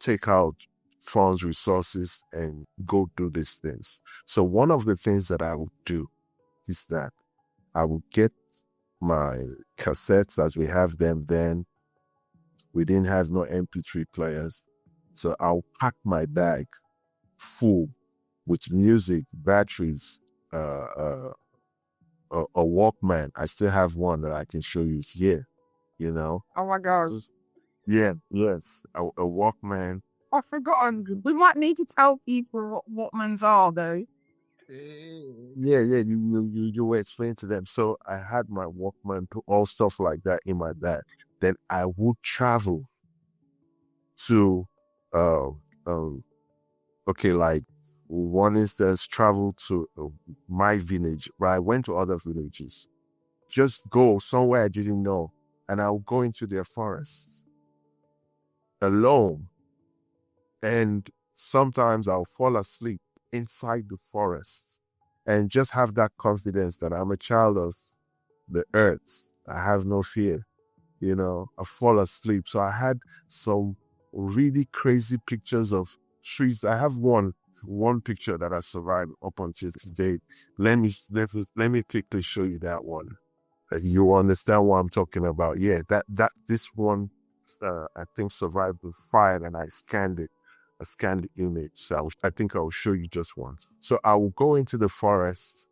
take out funds, resources, and go do these things. So one of the things that I would do is that I would get my cassettes as we have them then. We didn't have no MP3 players. So I'll pack my bag full with music, batteries, a Walkman. I still have one that I can show you here, Oh my gosh. Yeah, yes, a Walkman. I've forgotten. We might need to tell people what Walkmans are, though. Yeah, you were explaining to them. So I had my Walkman, all stuff like that in my bag. Then I would travel to, okay, like one instance, travel to my village, but I went to other villages. Just go somewhere I didn't know, and I'll go into their forests alone. And sometimes I'll fall asleep inside the forest and just have that confidence that I'm a child of the earth. I have no fear. I fall asleep. So I had some really crazy pictures of trees. I have one picture that I survived up until today. Let me quickly show you that one. You understand what I'm talking about. Yeah, this one I think survived the fire, and I scanned it. I scanned the image. So I think I'll show you just one. So I will go into the forest,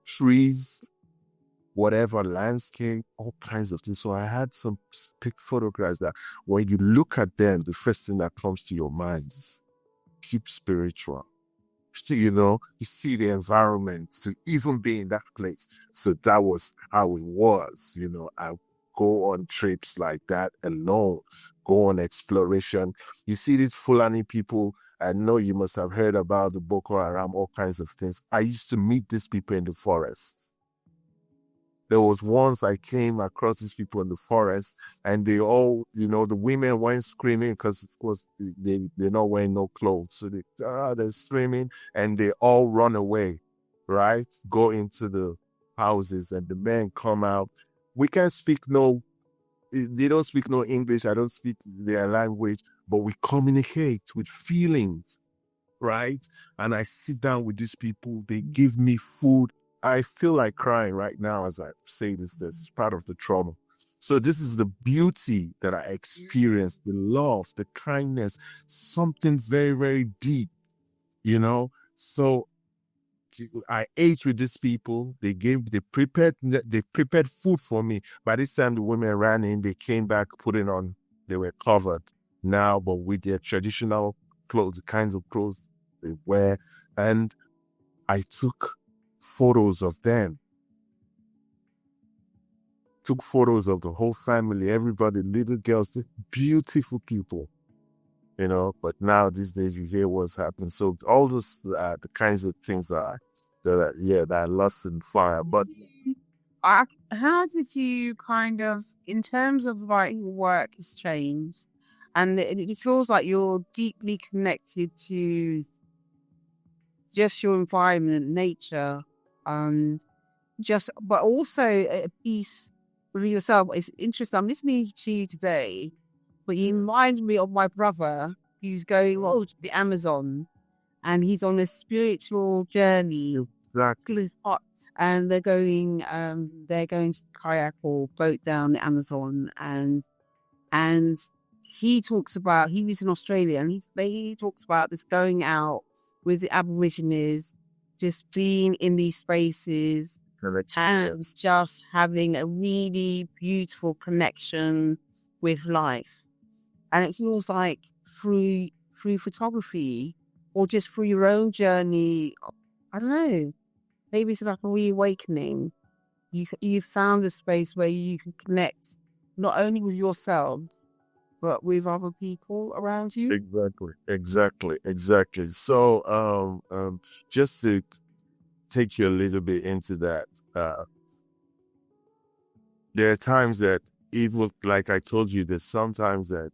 trees, whatever, landscape, all kinds of things. So I had some big photographs that when you look at them, the first thing that comes to your mind is keep spiritual. You see the environment to even be in that place. So that was how it was. I go on trips like that alone, go on exploration. You see these Fulani people, I know you must have heard about the Boko Haram, all kinds of things. I used to meet these people in the forest. There was once I came across these people in the forest, and they all, the women weren't screaming because, of course, they're not wearing no clothes. So they're screaming, and they all run away, right? Go into the houses, and the men come out. We can't speak they don't speak no English. I don't speak their language, but we communicate with feelings, right? And I sit down with these people. They give me food. I feel like crying right now as I say this. This is part of the trauma. So this is the beauty that I experienced, the love, the kindness, something very, very deep, So I ate with these people. They prepared food for me. By this time, the women ran in. They came back, putting on. They were covered now, but with their traditional clothes, the kinds of clothes they wear, and I took photos of them. took photos of the whole family, everybody, little girls, just beautiful people, but now these days you hear what's happening. So all this, the kinds of things that are lost in fire. But How did you kind of, in terms of like your work has changed, and it feels like you're deeply connected to just your environment, nature, but also a piece with yourself. It's interesting. I'm listening to you today, but you remind me of my brother who's going to the Amazon, and he's on a spiritual journey. exactly, And they're going to kayak or boat down the Amazon, and he talks about, he was in Australia, and he talks about this going out with the Aborigines, just being in these spaces and just having a really beautiful connection with life. And it feels like through photography or just through your own journey, I don't know, maybe it's like a reawakening. You found a space where you can connect not only with yourself, but with other people around you. Exactly. So, just to take you a little bit into that, there are times that, even like I told you, there's sometimes that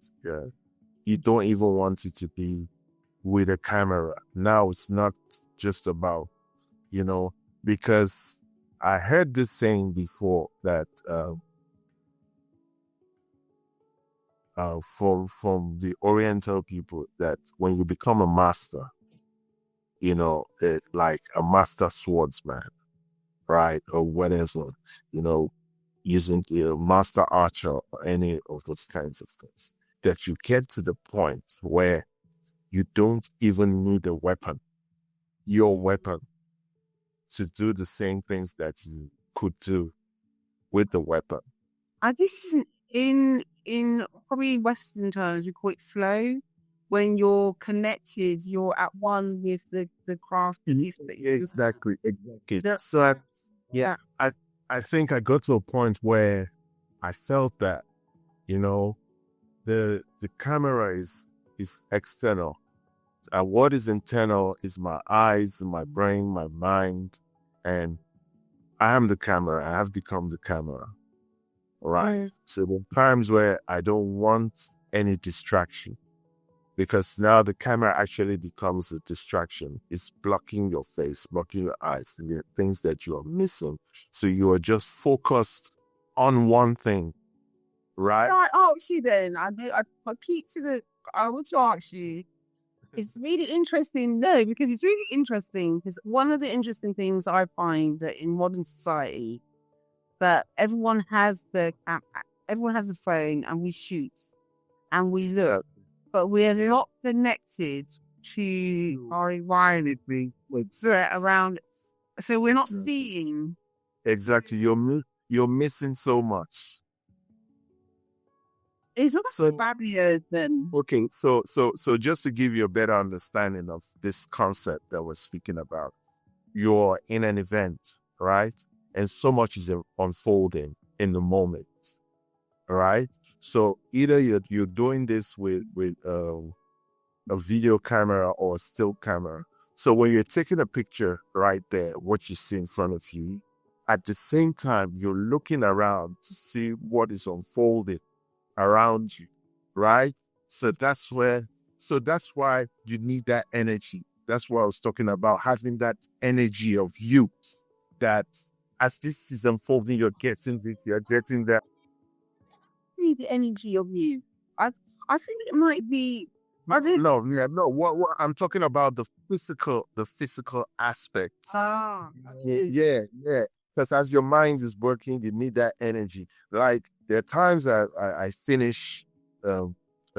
you don't even want it to be with a camera. Now it's not just about, because I heard this saying before that from the Oriental people, that when you become a master, it's like a master swordsman, right? Or whatever, using master archer or any of those kinds of things, that you get to the point where you don't even need a weapon, your weapon, to do the same things that you could do with the weapon. I think in probably Western terms, we call it flow. When you're connected, you're at one with the craft. Exactly. So I think I got to a point where I felt that, the camera is external, and what is internal is my eyes, my brain, my mind, and I am the camera. I have become the camera, right? So there are times where I don't want any distraction, because now the camera actually becomes a distraction. It's blocking your face, blocking your eyes, the things that you are missing. So you are just focused on one thing, right? So I ask you then, I want to ask you, it's really interesting, because it's really interesting, because one of the interesting things I find that in modern society, that everyone has the phone, and we shoot and we look, but we're not connected to our environment around. So we're not seeing. Exactly. You're missing so much. It's not barriers then. Okay, so just to give you a better understanding of this concept that we're speaking about, you're in an event, right? And so much is unfolding in the moment, right? So either you're doing this with a video camera or a still camera. So when you're taking a picture right there, what you see in front of you, at the same time, you're looking around to see what is unfolding around you, right? So that's why you need that energy. That's what I was talking about, having that energy of youth, that as this is unfolding, you're getting that. Need the energy of you. I think it might be. No. What I'm talking about, the physical aspect. Yeah. Because as your mind is working, you need that energy. Like, there are times that I finish a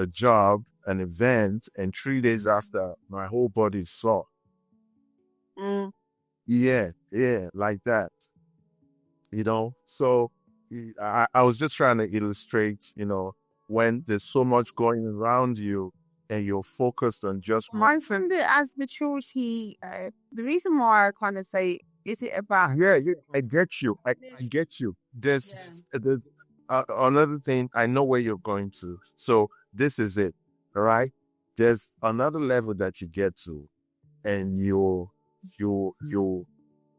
job, an event, and 3 days after, my whole body is sore. Yeah, like that. So I was just trying to illustrate, when there's so much going around you and you're focused on just one. I find it as maturity. The reason why I kind of say Is it about? Yeah, I get you. I get you. There's another thing. I know where you're going to. So this is it. All right. There's another level that you get to, and you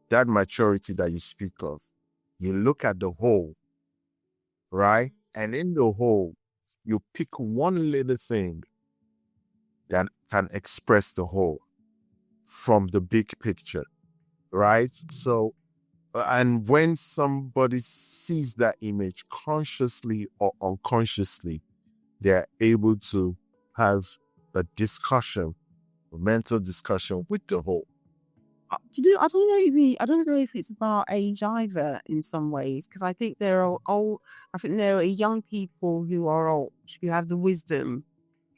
that maturity that you speak of. You look at the whole, right? And in the whole, you pick one little thing that can express the whole from the big picture, right? So, and when somebody sees that image consciously or unconsciously, they're able to have a discussion, a mental discussion with the whole. I don't know if it's about age either in some ways, because I think there are young people who are old, who have the wisdom,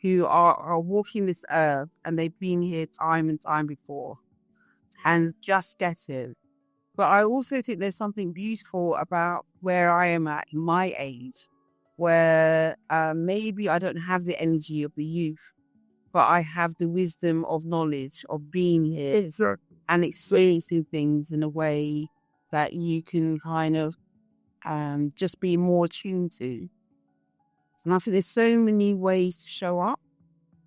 who are walking this earth, and they've been here time and time before and just get it. But I also think there's something beautiful about where I am at in my age, where maybe I don't have the energy of the youth, but I have the wisdom of knowledge of being here and experiencing things in a way that you can kind of just be more attuned to. And I think there's so many ways to show up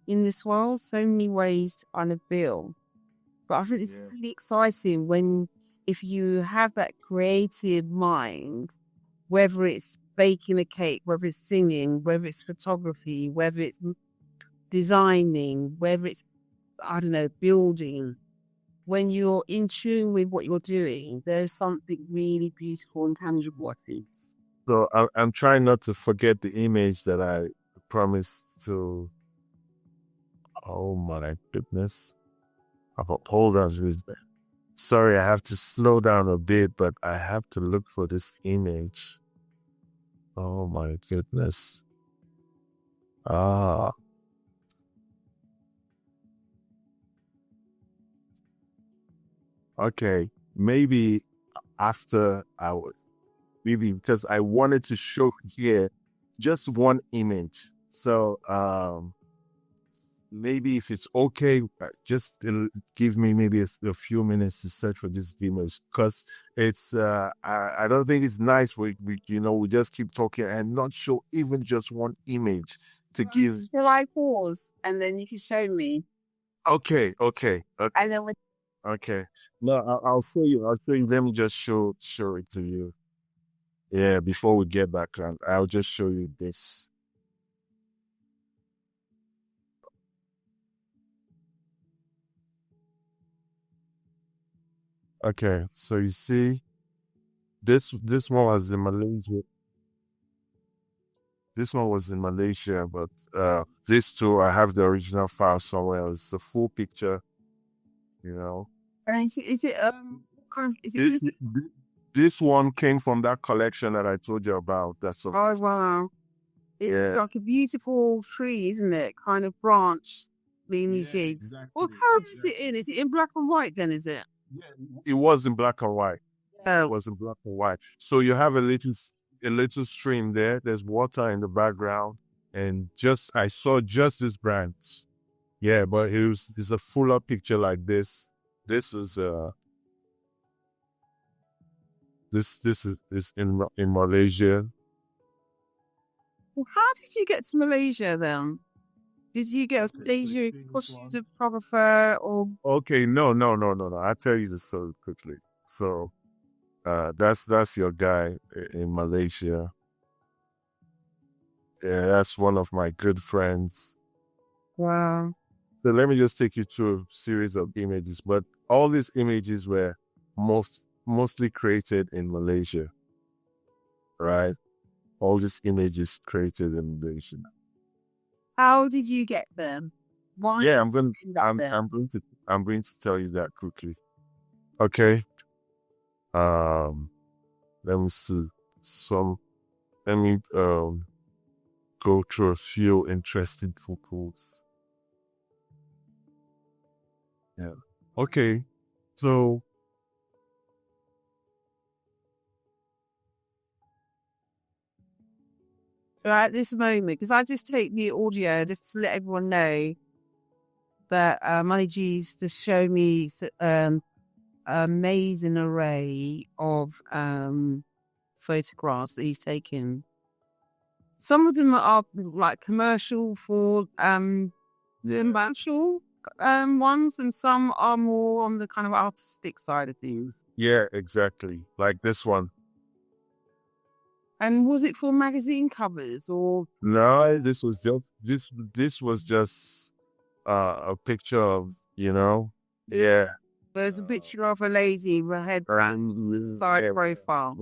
in this world, so many ways to kind of feel. But I think it's really exciting if you have that creative mind, whether it's baking a cake, whether it's singing, whether it's photography, whether it's designing, whether it's, I don't know, building. When you're in tune with what you're doing, there's something really beautiful and tangible, I think. So I'm trying not to forget the image that I promised to. Oh my goodness. Hold on. Sorry, I have to slow down a bit, but I have to look for this image. Oh my goodness. Okay, maybe maybe because I wanted to show here just one image. So maybe if it's okay, just give me maybe a few minutes to search for this image, because it's I don't think it's nice we just keep talking and not show even just one image to give. Shall I pause and then you can show me? Okay. And then Okay. No, I'll show you. Let me just show it to you. Yeah, before we get back on, I'll just show you this. Okay, so you see, this one was in Malaysia. This one was in Malaysia, but this two, I have the original file somewhere. It's a full picture, And is it This one came from that collection that I told you about. Oh wow! It's like a beautiful tree, isn't it? Kind of branch, leaning shades. Exactly. What color is it in? Is it in black and white? Then is it? Yeah, it was in black and white. Oh. It was in black and white. So you have a little stream there. There's water in the background, and I saw just this branch. Yeah, but it's a fuller picture like this. This is this is in Malaysia. Well, how did you get to Malaysia then? Did you get to Malaysia because you a photographer or? Okay, no. I'll tell you the story quickly. So, that's your guy in Malaysia. Yeah, that's one of my good friends. Wow. So let me just take you through a series of images, but all these images were mostly created in Malaysia, right? All these images created in Malaysia. How did you get them? Why? Yeah, I'm going to tell you that quickly. Okay. Let me see. Let me go through a few interesting photos. Yeah. Okay. So at this moment, because I just take the audio just to let everyone know that Money G's just showed me amazing array of photographs that he's taken. Some of them are like commercial for the commercial ones, and some are more on the kind of artistic side of things. Yeah, exactly. Like this one. And was it for magazine covers or? No, this was just a picture of, yeah. There's a picture of a lady with a headband, side profile.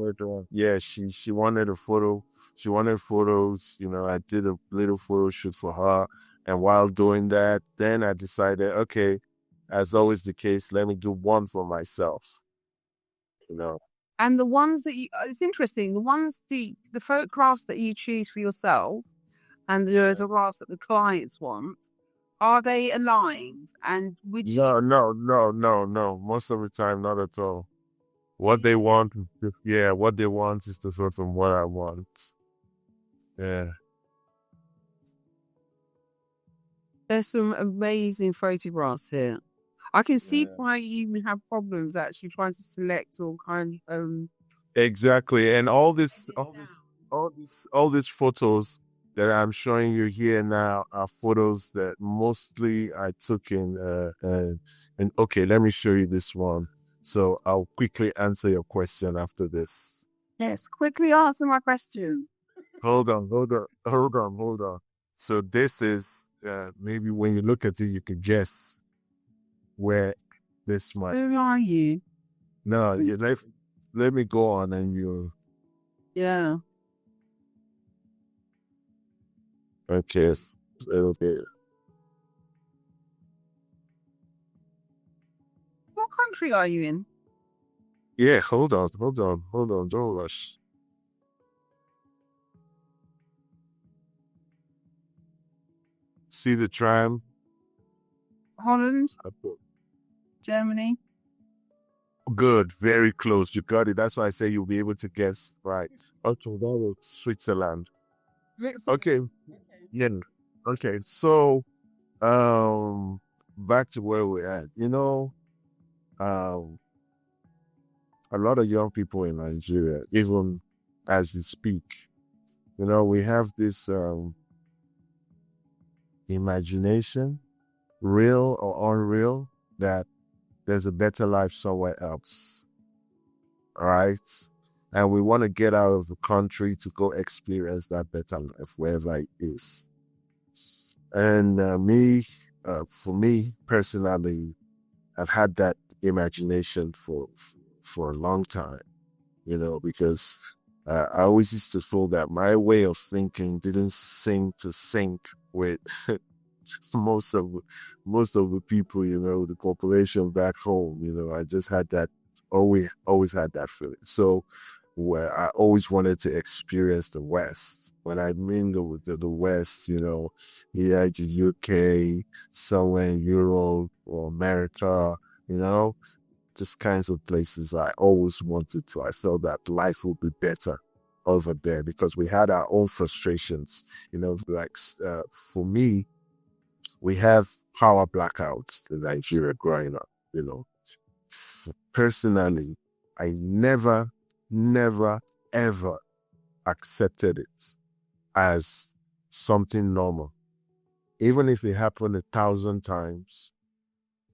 Yeah, she wanted a photo. She wanted photos. I did a little photo shoot for her. And while doing that, then I decided, okay, as always the case, let me do one for myself. And the ones that it's interesting, the photographs that you choose for yourself and the photographs that the clients want, are they aligned? And No. Most of the time, not at all. What they want is different from what I want. Yeah. There's some amazing photographs here. I can see why you have problems actually trying to select all kinds of. Exactly, and all these photos that I'm showing you here now are photos that mostly I took in. And okay, let me show you this one. So I'll quickly answer your question after this. Yes, quickly answer my question. Hold on. So this is maybe when you look at it, you can guess where this might. Where are you? No, let me go on and you. Yeah. Okay. What country are you in? Yeah, hold on. Don't rush. See the tram? Holland? Germany? Good, very close. You got it. That's why I say you'll be able to guess right. Okay, that was Switzerland. Okay. Yeah. Okay. So, back to where we're at. A lot of young people in Nigeria, even as we speak, we have this imagination, real or unreal, that there's a better life somewhere else, right? And we want to get out of the country to go experience that better life wherever it is. And for me personally, I've had that imagination for a long time, because I always used to feel that my way of thinking didn't seem to sync with most of the people, the population back home. I just had that, always had that feeling. So where I always wanted to experience the West. When I mean the West, here the UK, somewhere in Europe or America, just kinds of places I always wanted to. I felt that life would be better over there because we had our own frustrations, for me, we have power blackouts in Nigeria growing up, Personally, I never, ever accepted it as something normal. Even if it happened 1,000 times,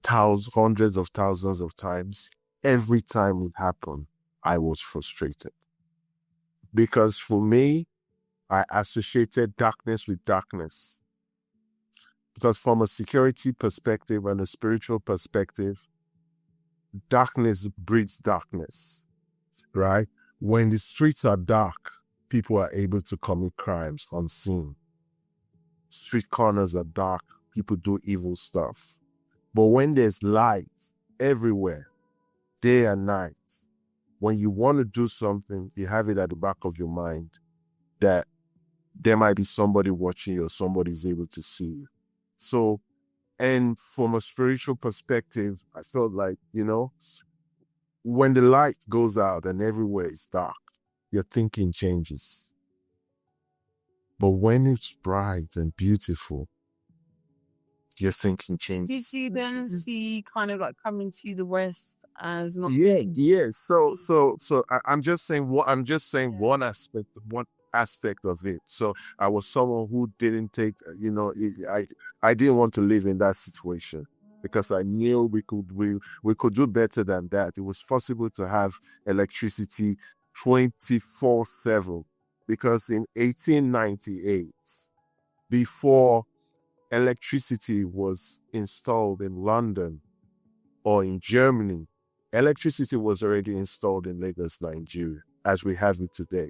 hundreds of thousands of times, every time it happened, I was frustrated. Because for me, I associated darkness with darkness. Because from a security perspective and a spiritual perspective, darkness breeds darkness, right? When the streets are dark, people are able to commit crimes unseen. Street corners are dark, people do evil stuff. But when there's light everywhere, day and night, when you want to do something, you have it at the back of your mind that there might be somebody watching you or somebody's able to see you. So, and from a spiritual perspective, I felt like, when the light goes out and everywhere is dark, your thinking changes. But when it's bright and beautiful, your thinking Did changes. you then see kind of like coming to the West as not? Yeah. I'm just saying one aspect of it. So I was someone who didn't take, I didn't want to live in that situation because I knew we could do better than that. It was possible to have electricity 24/7 because in 1898, before electricity was installed in London or in Germany, electricity was already installed in Lagos, Nigeria, as we have it today.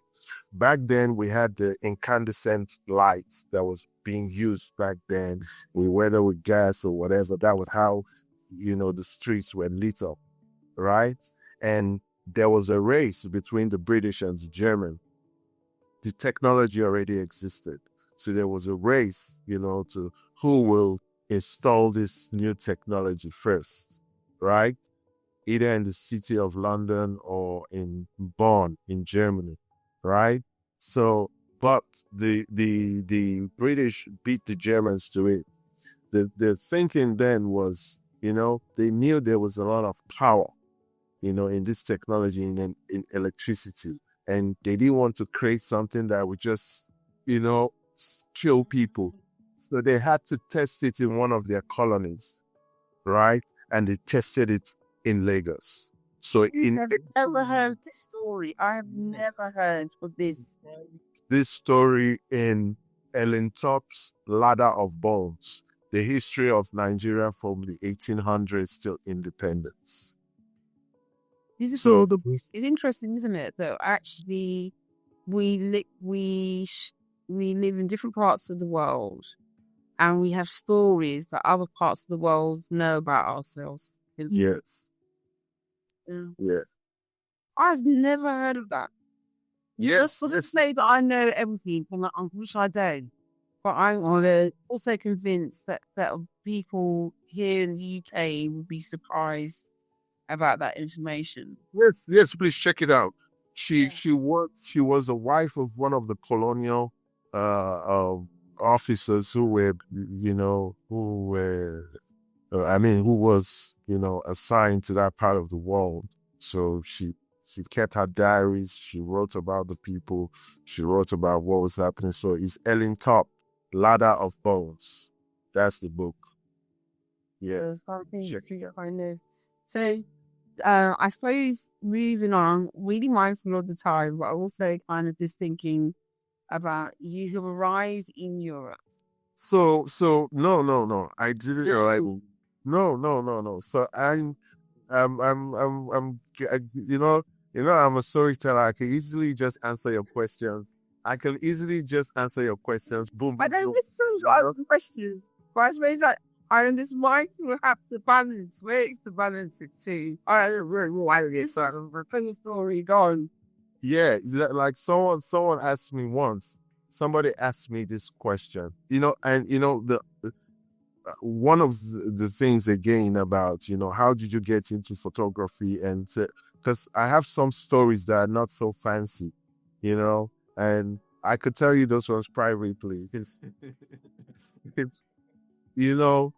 Back then, we had the incandescent lights that was being used back then, whether with gas or whatever. That was how, the streets were lit up, right? And there was a race between the British and the German. The technology already existed. So there was a race, to who will install this new technology first, right? Either in the city of London or in Bonn in Germany, right? So, but the British beat the Germans to it. The thinking then was, they knew there was a lot of power, in this technology, in electricity, and they didn't want to create something that would just, kill people. So they had to test it in one of their colonies, right? And they tested it in Lagos. So I've never heard this story. I have never heard of this story in Ellen Top's Ladder of Bones, the history of Nigeria from the 1800s till independence. It's interesting, isn't it? That actually we live in different parts of the world, and we have stories that other parts of the world know about ourselves. Yes. Yeah. I've never heard of that. Yes. Doesn't say that I know everything, and I wish I don't. But I'm also convinced that people here in the UK would be surprised about that information. Yes, please check it out. She was a wife of one of the colonial officers who was assigned to that part of the world. So she kept her diaries. She wrote about the people. She wrote about what was happening. So it's Ellen Top, Ladder of Bones. That's the book. Yeah. I know. So I suppose moving on, really mindful of the time, but also kind of just thinking about you have arrived in Europe. So no. I didn't arrive. No. So I'm I'm a storyteller. I can easily just answer your questions. Boom. But then listen to answer questions. But I suppose that on this mic will have to balance. Where is the balance it to? All right, why this the story gone? Yeah, like someone asked me once. Somebody asked me this question. The one of the things again about, how did you get into photography? And because I have some stories that are not so fancy, and I could tell you those ones privately.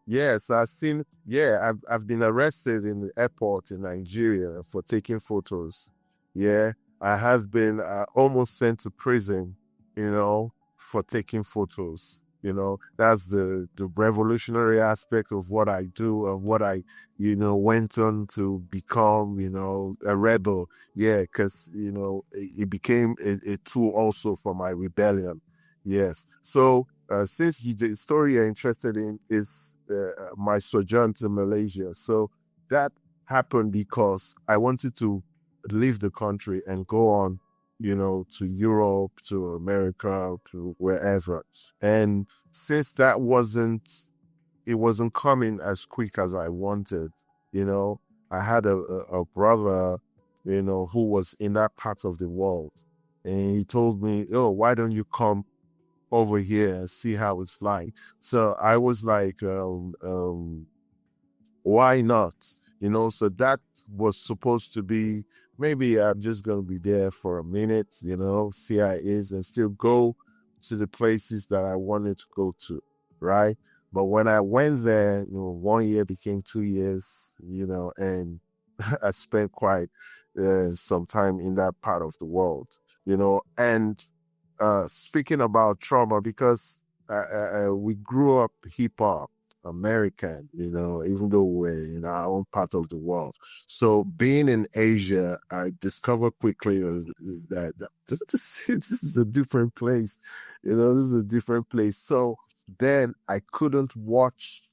Yes, I've been arrested in the airport in Nigeria for taking photos. Yeah, I have been almost sent to prison, for taking photos. That's the revolutionary aspect of what I do and what I, went on to become, a rebel. Yeah, because, it became a tool also for my rebellion. Yes. So, since the story you're interested in is my sojourn to Malaysia. So that happened because I wanted to leave the country and go on, to Europe, to America, to wherever. And since it wasn't coming as quick as I wanted, I had a brother, who was in that part of the world. And he told me, oh, why don't you come over here and see how it's like? So I was like, why not? So that was supposed to be, maybe I'm just going to be there for a minute, see how it is and still go to the places that I wanted to go to, right? But when I went there, 1 year became 2 years, and I spent quite some time in that part of the world, and speaking about trauma, because we grew up hip hop, American, even though we're in our own part of the world. So being in Asia, I discovered quickly that this is a different place. This is a different place. So then I couldn't watch,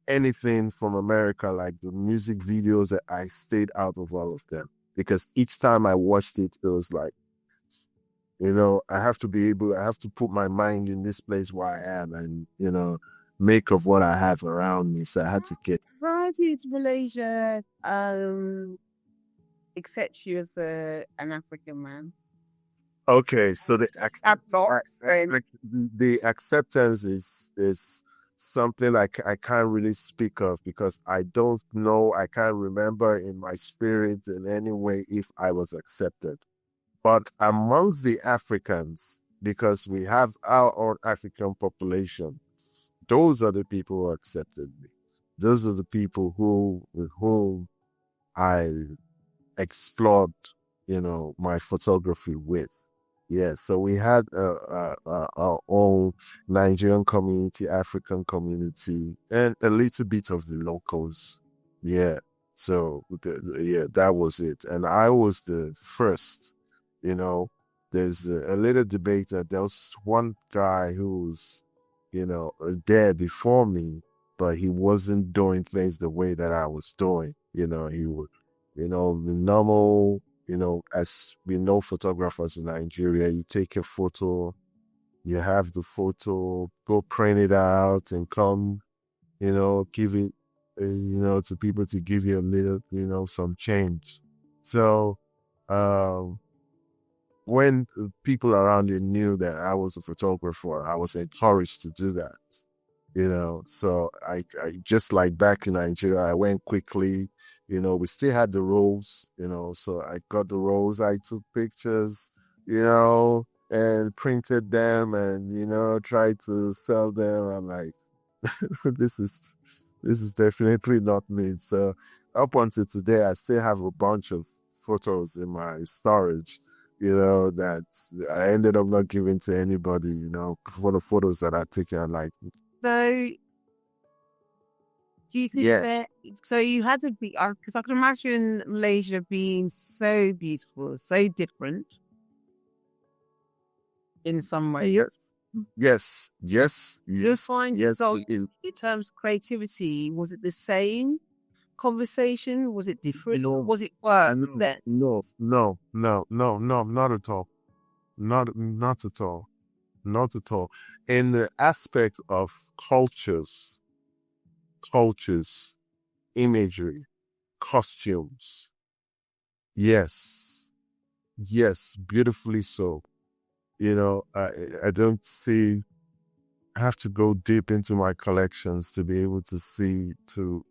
anything from America, like the music videos. That I stayed out of all of them, because each time I watched it, it was like, I have to put my mind in this place where I am and, make of what I have around me. So I had to get. Why did Malaysia accept you as an African man? Okay, so the Right. acceptance is something like I can't really speak of, because I don't know, I can't remember in my spirit in any way if I was accepted. But amongst the Africans, because we have our own African population, those are the people who accepted me. Those are the people with whom I explored, my photography with. Yeah, so we had our own Nigerian community, African community, and a little bit of the locals. Yeah, so that was it. And I was the first. There's a little debate that there was one guy who was, there before me, but he wasn't doing things the way that I was doing. He would, the normal, as we know, photographers in Nigeria, you take a photo, you have the photo, go print it out and come, give it, to people to give you a little, some change. So, when people around me knew that I was a photographer, I was encouraged to do that, so I just like back in Nigeria, I went quickly, we still had the rolls, so I got the rolls, I took pictures, and printed them and, tried to sell them. I'm like, this is definitely not me. So up until today, I still have a bunch of photos in my storage, that I ended up not giving to anybody, for the photos that I taken. I'm like, So, do you think that? So you had to be, because I can imagine Malaysia being so beautiful, so different in some ways. Yes. So, in terms of creativity, was it the same conversation? Was it different, or was it work then? No, not at all. Not at all. Not at all. In the aspect of cultures, imagery, costumes, yes, beautifully so. I don't see. I have to go deep into my collections to be able to see to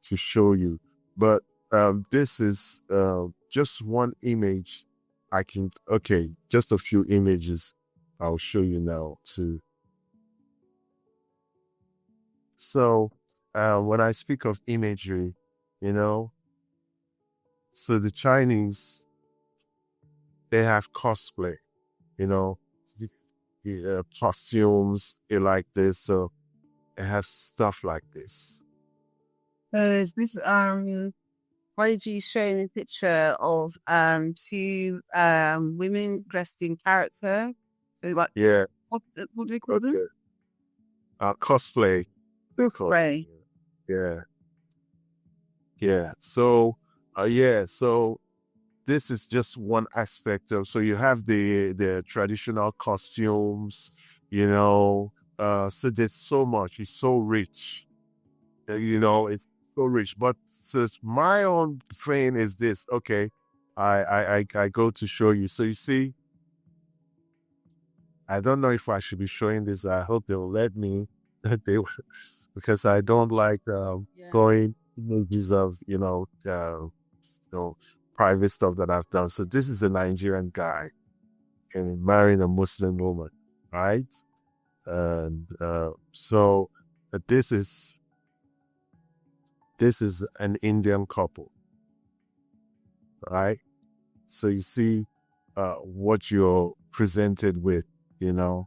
show you. But this is just one image. Just a few images I'll show you now too. So when I speak of imagery, so the Chinese, they have cosplay, costumes like this. So it has stuff like this. Is this why did you show me a picture of two women dressed in character? So like, what do you call them? Cosplay. Cosplay. Yeah. So so this is just one aspect of. So you have the traditional costumes, so there's so much. It's so rich, it's so rich. But since my own thing is this, okay, I go to show you. So you see, I don't know if I should be showing this. I hope they'll let me. Because I don't like going movies of private stuff that I've done. So this is a Nigerian guy and marrying a Muslim woman. right? And so this is an Indian couple, right? So you see what you're presented with, the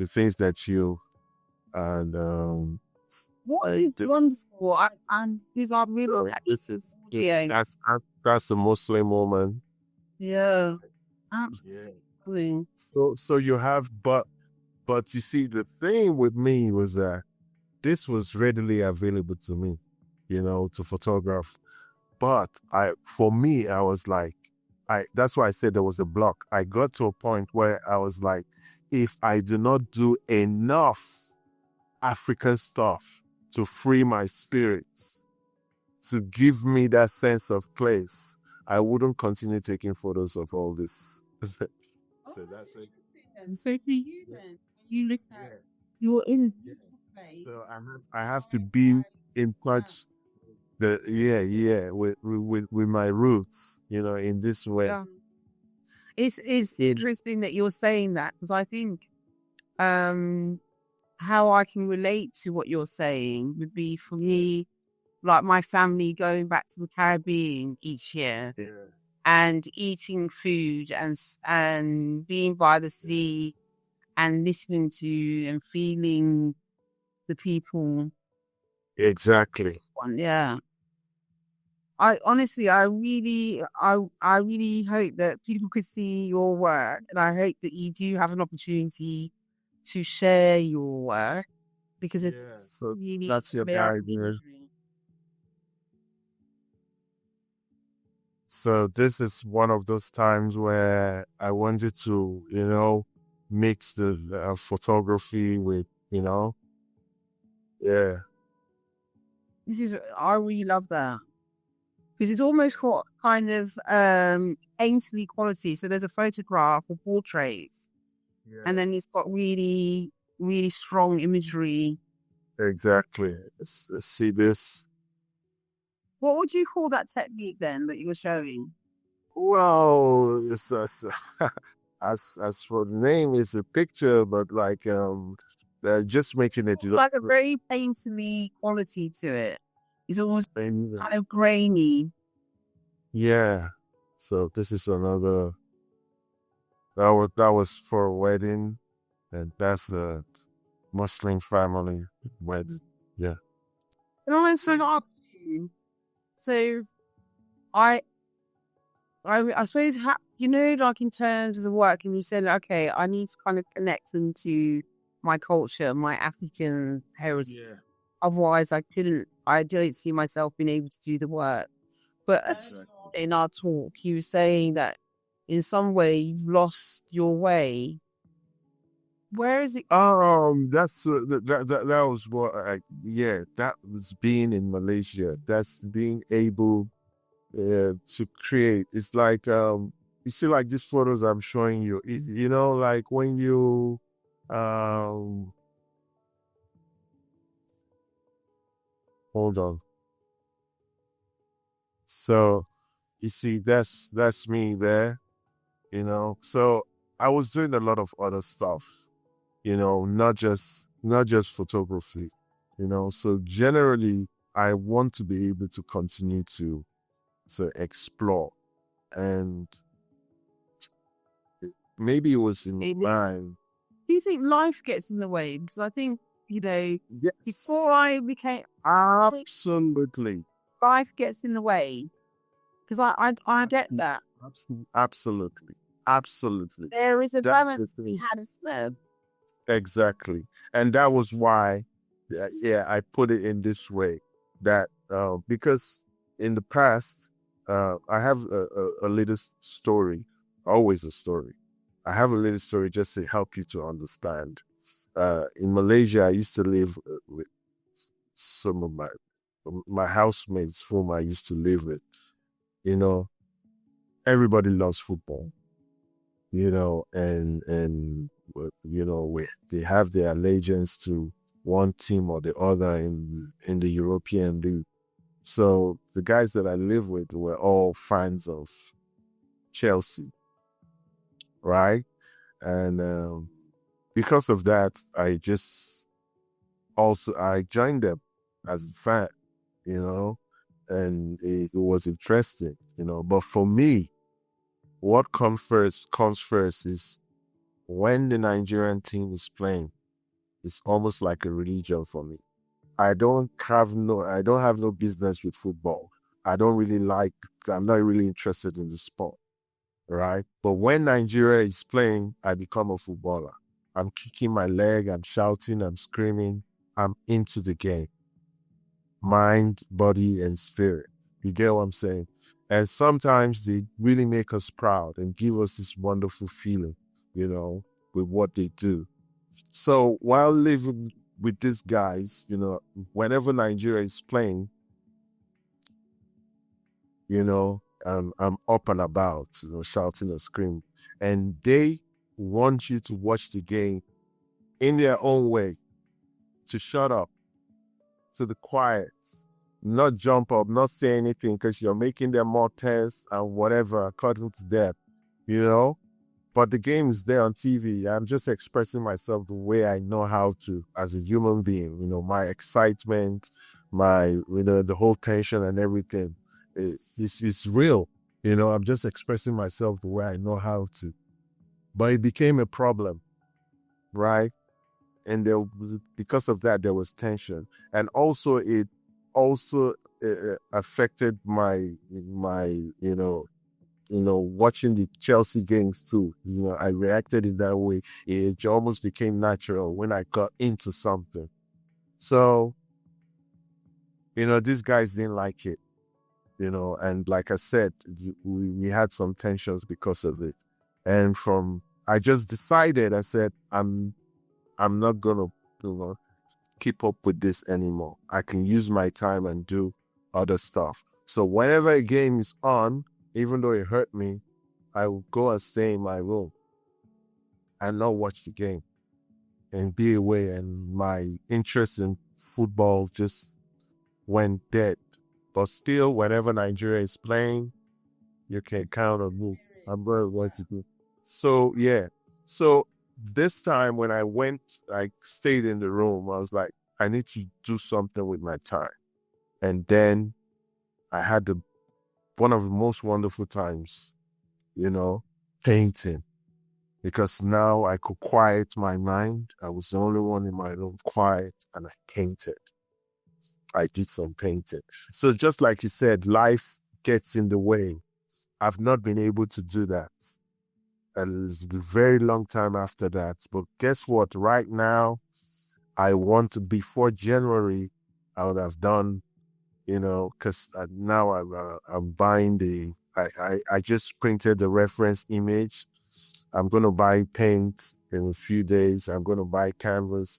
things that you and What is the- wonderful, and these are really this is yeah, that's a Muslim woman. yeah, Yeah. absolutely. So you have, but you see, the thing with me was that this was readily available to me, to photograph. But for me, I was like, that's why I said there was a block. I got to a point where I was like, if I do not do enough African stuff to free my spirit, to give me that sense of place, I wouldn't continue taking photos of all this. So that's it. So for you Yeah. then, you look at Yeah. you're in a Yeah. beautiful place. So I have to be in touch with my roots, in this way. Yeah. It's interesting that you're saying that, because I think how I can relate to what you're saying would be, for me, like my family going back to the Caribbean each year and eating food and being by the sea and listening to and feeling the people. Exactly. Yeah. I honestly, I really hope that people could see your work, and I hope that you do have an opportunity to share your work, because it's So really that's your very idea. interesting. So this is one of those times where I wanted to, mix the photography with, yeah. I really love that, because it's almost got kind of painterly quality. So there's a photograph or portraits, and then it's got really, really strong imagery. Exactly. Let's see this. What would you call that technique then that you were showing? Well, it's as for the name, it's a picture, but like they're just making it look Like a very painterly quality to it. It's almost kind of grainy. Yeah. So this is another. That was for a wedding, and that's a Muslim family wedding. Yeah. And I was so up to you. So I suppose, like in terms of the work, and you said, okay, I need to kind of connect into my culture, my African heritage. Yeah. Otherwise, I don't see myself being able to do the work. But in our talk, you were saying that in some way you've lost your way. Where is it? That's that was what that was being in Malaysia. That's being able to create. It's like you see, like these photos I'm showing you, like when you hold on. So you see, that's me there, so I was doing a lot of other stuff, not just photography, so generally I want to be able to continue to explore, and maybe it was in mind. Do you think life gets in the way? Because I think, Yes, before I became, absolutely, life gets in the way. Because I get that. absolutely. There is a That's balance the to be thing. had as well. Exactly. And that was why, I put it in this way, that because in the past, I have a little story, always a story. I have a little story just to help you to understand. In Malaysia, I used to live with some of my housemates whom I used to live with. Everybody loves football, and they have their allegiance to one team or the other in the European League. So the guys that I live with were all fans of Chelsea, right? And because of that, I joined them as a fan, and it was interesting, But for me, what comes first is when the Nigerian team is playing, it's almost like a religion for me. I don't have no business with football. I'm not really interested in the sport, right? But when Nigeria is playing, I become a footballer. I'm kicking my leg, I'm shouting, I'm screaming, I'm into the game. Mind, body, and spirit. You get what I'm saying? And sometimes they really make us proud and give us this wonderful feeling, with what they do. So while living with these guys, whenever Nigeria is playing, I'm up and about, shouting and screaming. And they want you to watch the game in their own way, to shut up, to the quiet, not jump up, not say anything, because you're making them more tense and whatever, according to them, But the game is there on TV. I'm just expressing myself the way I know how to as a human being, my excitement, my, the whole tension and everything. It's real, I'm just expressing myself the way I know how to. But it became a problem, right? And because of that, there was tension. And also it affected my watching the Chelsea games too. I reacted in that way. It almost became natural when I got into something. So, these guys didn't like it, and like I said, we had some tensions because of it. And I just decided, I said, I'm not gonna, keep up with this anymore. I can use my time and do other stuff. So whenever a game is on, even though it hurt me, I will go and stay in my room and not watch the game and be away. And my interest in football just went dead. But still, whenever Nigeria is playing, you can count on me. I'm going to want to do. So, yeah. So this time when I stayed in the room, I was like, I need to do something with my time. And then I had one of the most wonderful times, painting. Because now I could quiet my mind. I was the only one in my room quiet, and I painted. I did some painting. So just like you said, life gets in the way. I've not been able to do that. And it's a very long time after that. But guess what? Right now, before January, I would have done, because now I'm buying I just printed the reference image. I'm going to buy paint in a few days. I'm going to buy canvas.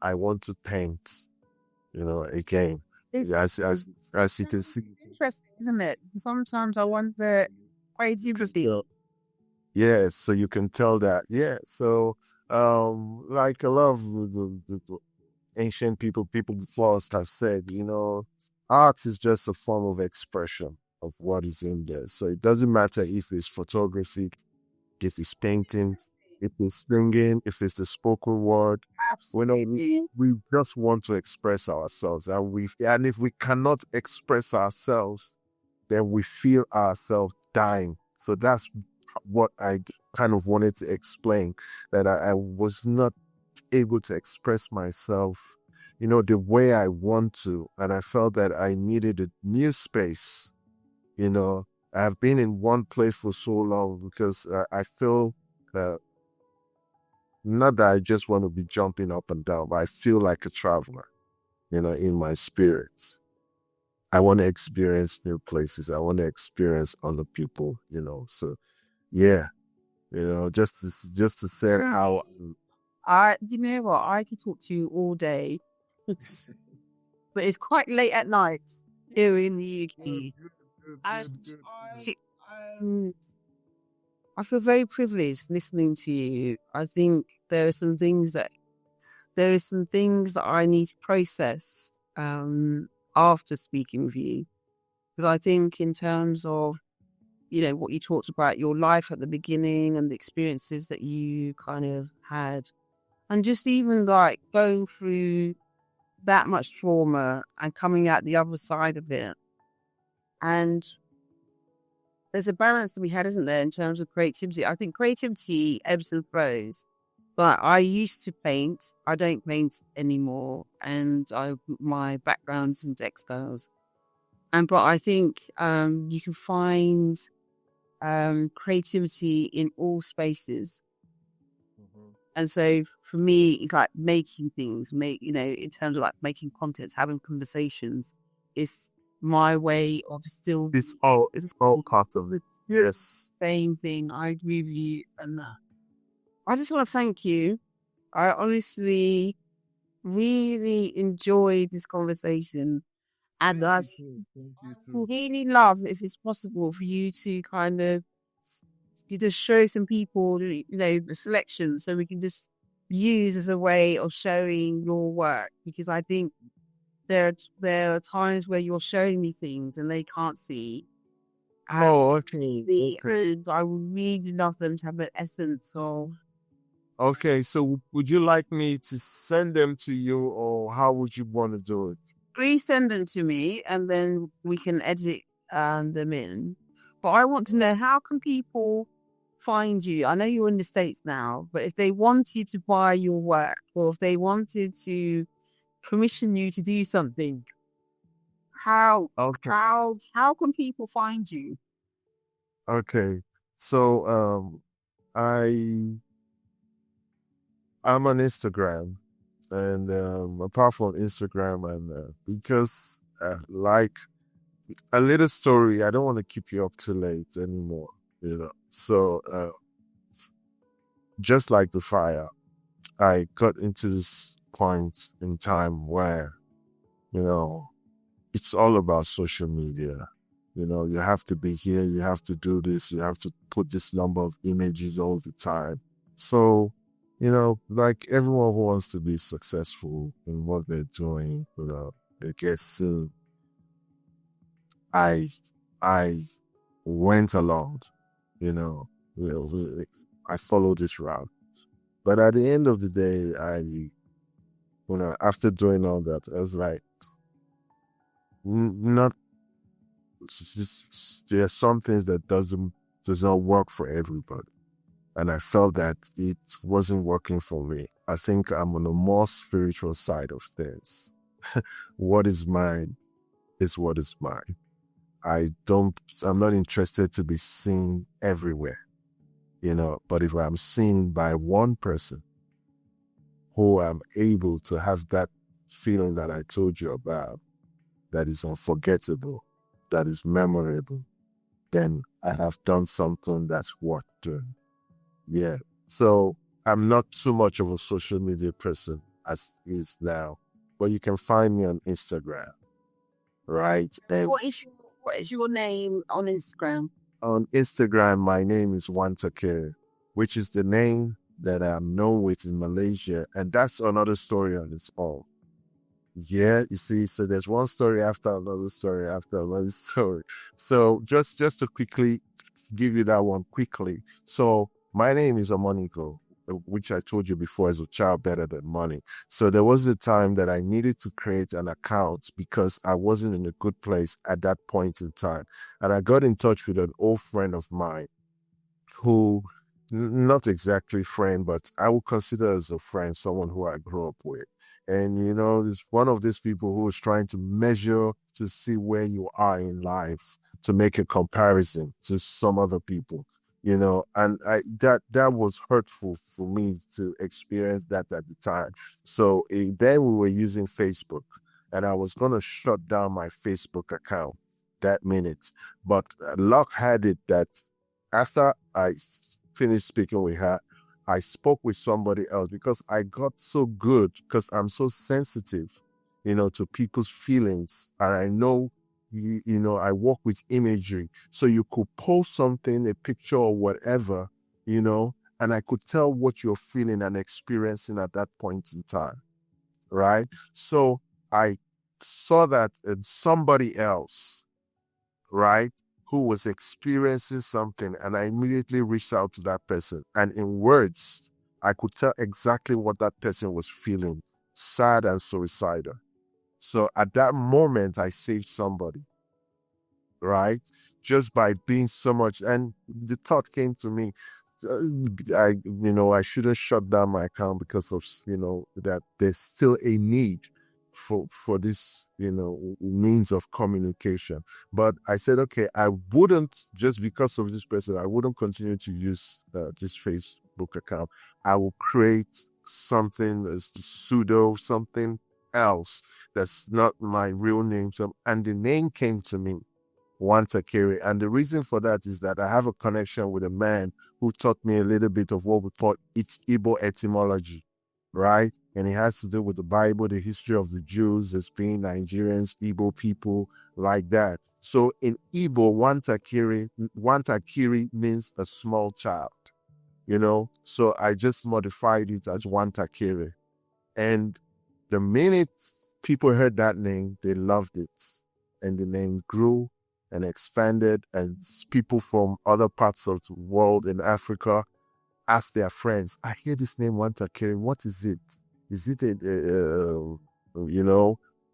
I want to paint, again. As you can see. Interesting, isn't it? Sometimes I wonder, creativity. Yes, so you can tell that. Yeah, so like a lot of the ancient people before us have said, art is just a form of expression of what is in there. So it doesn't matter if it's photography, if it's painting, if it's singing, if it's the spoken word. Absolutely. We just want to express ourselves, and if we cannot express ourselves, then we feel ourselves dying. So that's what I kind of wanted to explain, that I was not able to express myself, the way I want to. And I felt that I needed a new space. I've been in one place for so long because I feel not that I just want to be jumping up and down, but I feel like a traveler, in my spirit. I want to experience new places. I want to experience other people, so yeah, just to say how. You know what? I could talk to you all day, but it's quite late at night here in the UK. And I feel very privileged listening to you. I think there are some things that I need to process after speaking with you, because I think in terms of what you talked about, your life at the beginning and the experiences that you kind of had And just even like going through that much trauma and coming out the other side of it. And there's a balance to be had, isn't there, in terms of creativity? I think creativity ebbs and flows. But I used to paint. I don't paint anymore. And my background's in textiles. But I think you can find creativity in all spaces. And so for me, it's like making things, in terms of like making contents, having conversations. It's my way of still. It's all part of it. Yes. Same thing. I agree with you. And I just want to thank you. I honestly really enjoyed this conversation. And I really love if it's possible for you to kind of just show some people, the selection, so we can just use as a way of showing your work, because I think there are times where you're showing me things and they can't see. Okay. And I would really love them to have an essence of. Okay, so would you like me to send them to you, or how would you want to do it? Please send them to me and then we can edit them in. But I want to know, how can people find you? I know you're in the States now, but if they wanted to buy your work, or if they wanted to commission you to do something, how can people find you? Okay, so I'm on Instagram, and apart from Instagram, and because like a little story, I don't want to keep you up too late anymore, So just like the fire, I got into this point in time where, it's all about social media. You have to be here, you have to do this, you have to put this number of images all the time. So, like everyone who wants to be successful in what they're doing, they get seen. I went along, I followed this route. But at the end of the day, after doing all that, I was like, not, there are some things that does not work for everybody. And I felt that it wasn't working for me. I think I'm on a more spiritual side of things. What is mine is what is mine. I'm not interested to be seen everywhere, but if I'm seen by one person who I'm able to have that feeling that I told you about, that is unforgettable, that is memorable, then I have done something that's worth doing. Yeah. So I'm not too much of a social media person as is now, but you can find me on Instagram, right? And What is your name on Instagram? on Instagram, my name is Wantakere, which is the name that I'm known with in Malaysia. And that's another story on its own. Yeah, you see, so there's one story after another story after another story. So just to quickly give you that one quickly. So my name is Amoniko, which I told you before is a child better than money. So there was a time that I needed to create an account because I wasn't in a good place at that point in time. And I got in touch with an old friend of mine who, not exactly friend, but I would consider as a friend, someone who I grew up with. And, it's one of these people who is trying to measure to see where you are in life, to make a comparison to some other people, and that was hurtful for me to experience that at the time. So then we were using Facebook, and I was going to shut down my Facebook account that minute. But luck had it that after I finished speaking with her, I spoke with somebody else because I got so good, because I'm so sensitive, to people's feelings. And I know, I work with imagery. So you could post something, a picture or whatever, and I could tell what you're feeling and experiencing at that point in time. Right? So I saw that in somebody else, right, who was experiencing something, and I immediately reached out to that person. And in words, I could tell exactly what that person was feeling, sad and suicidal. So at that moment, I saved somebody, right? Just by being so much. And the thought came to me, I shouldn't shut down my account because of, that there's still a need for this, means of communication. But I said, okay, I wouldn't, just because of this person, I wouldn't continue to use this Facebook account. I will create something that's pseudo, something else that's not my real name. And the name came to me, Wantakere. And the reason for that is that I have a connection with a man who taught me a little bit of what we call its Igbo etymology, right? And it has to do with the Bible, the history of the Jews as being Nigerians, Igbo people, like that. So in Igbo, Wantakiri means a small child, So I just modified it as Wantakere. And the minute people heard that name, they loved it. And the name grew and expanded, and people from other parts of the world in Africa asked their friends, I hear this name Wantakere, what is it? Is it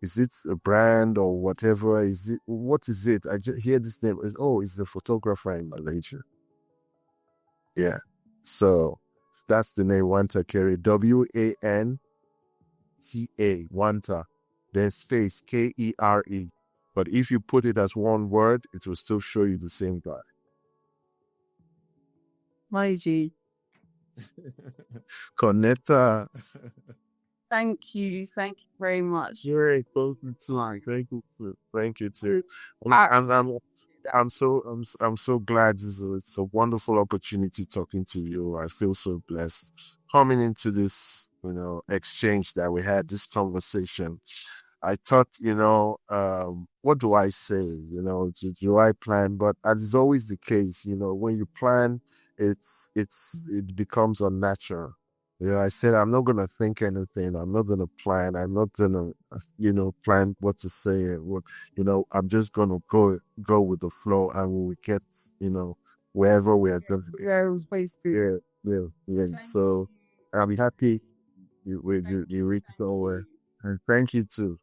is it a brand or whatever? What is it? I just hear this name. It's a photographer in Malaysia. Yeah. So that's the name Wantakere, Wanta, Wanta, then space Kere. But if you put it as one word, it will still show you the same guy. My G. Connector. Thank you very much. You're welcome too. Thank you too. I'm so glad. It's a wonderful opportunity talking to you. I feel so blessed coming into this, exchange that we had, this conversation. I thought, what do I say? Do I plan? But as is always the case, when you plan, it becomes unnatural. I said, I'm not going to think anything. I'm not going to plan. I'm not going to, plan what to say. I'm just going to go with the flow, and we get, wherever we are going. Yeah. So I'll be happy you reach somewhere. And thank you too.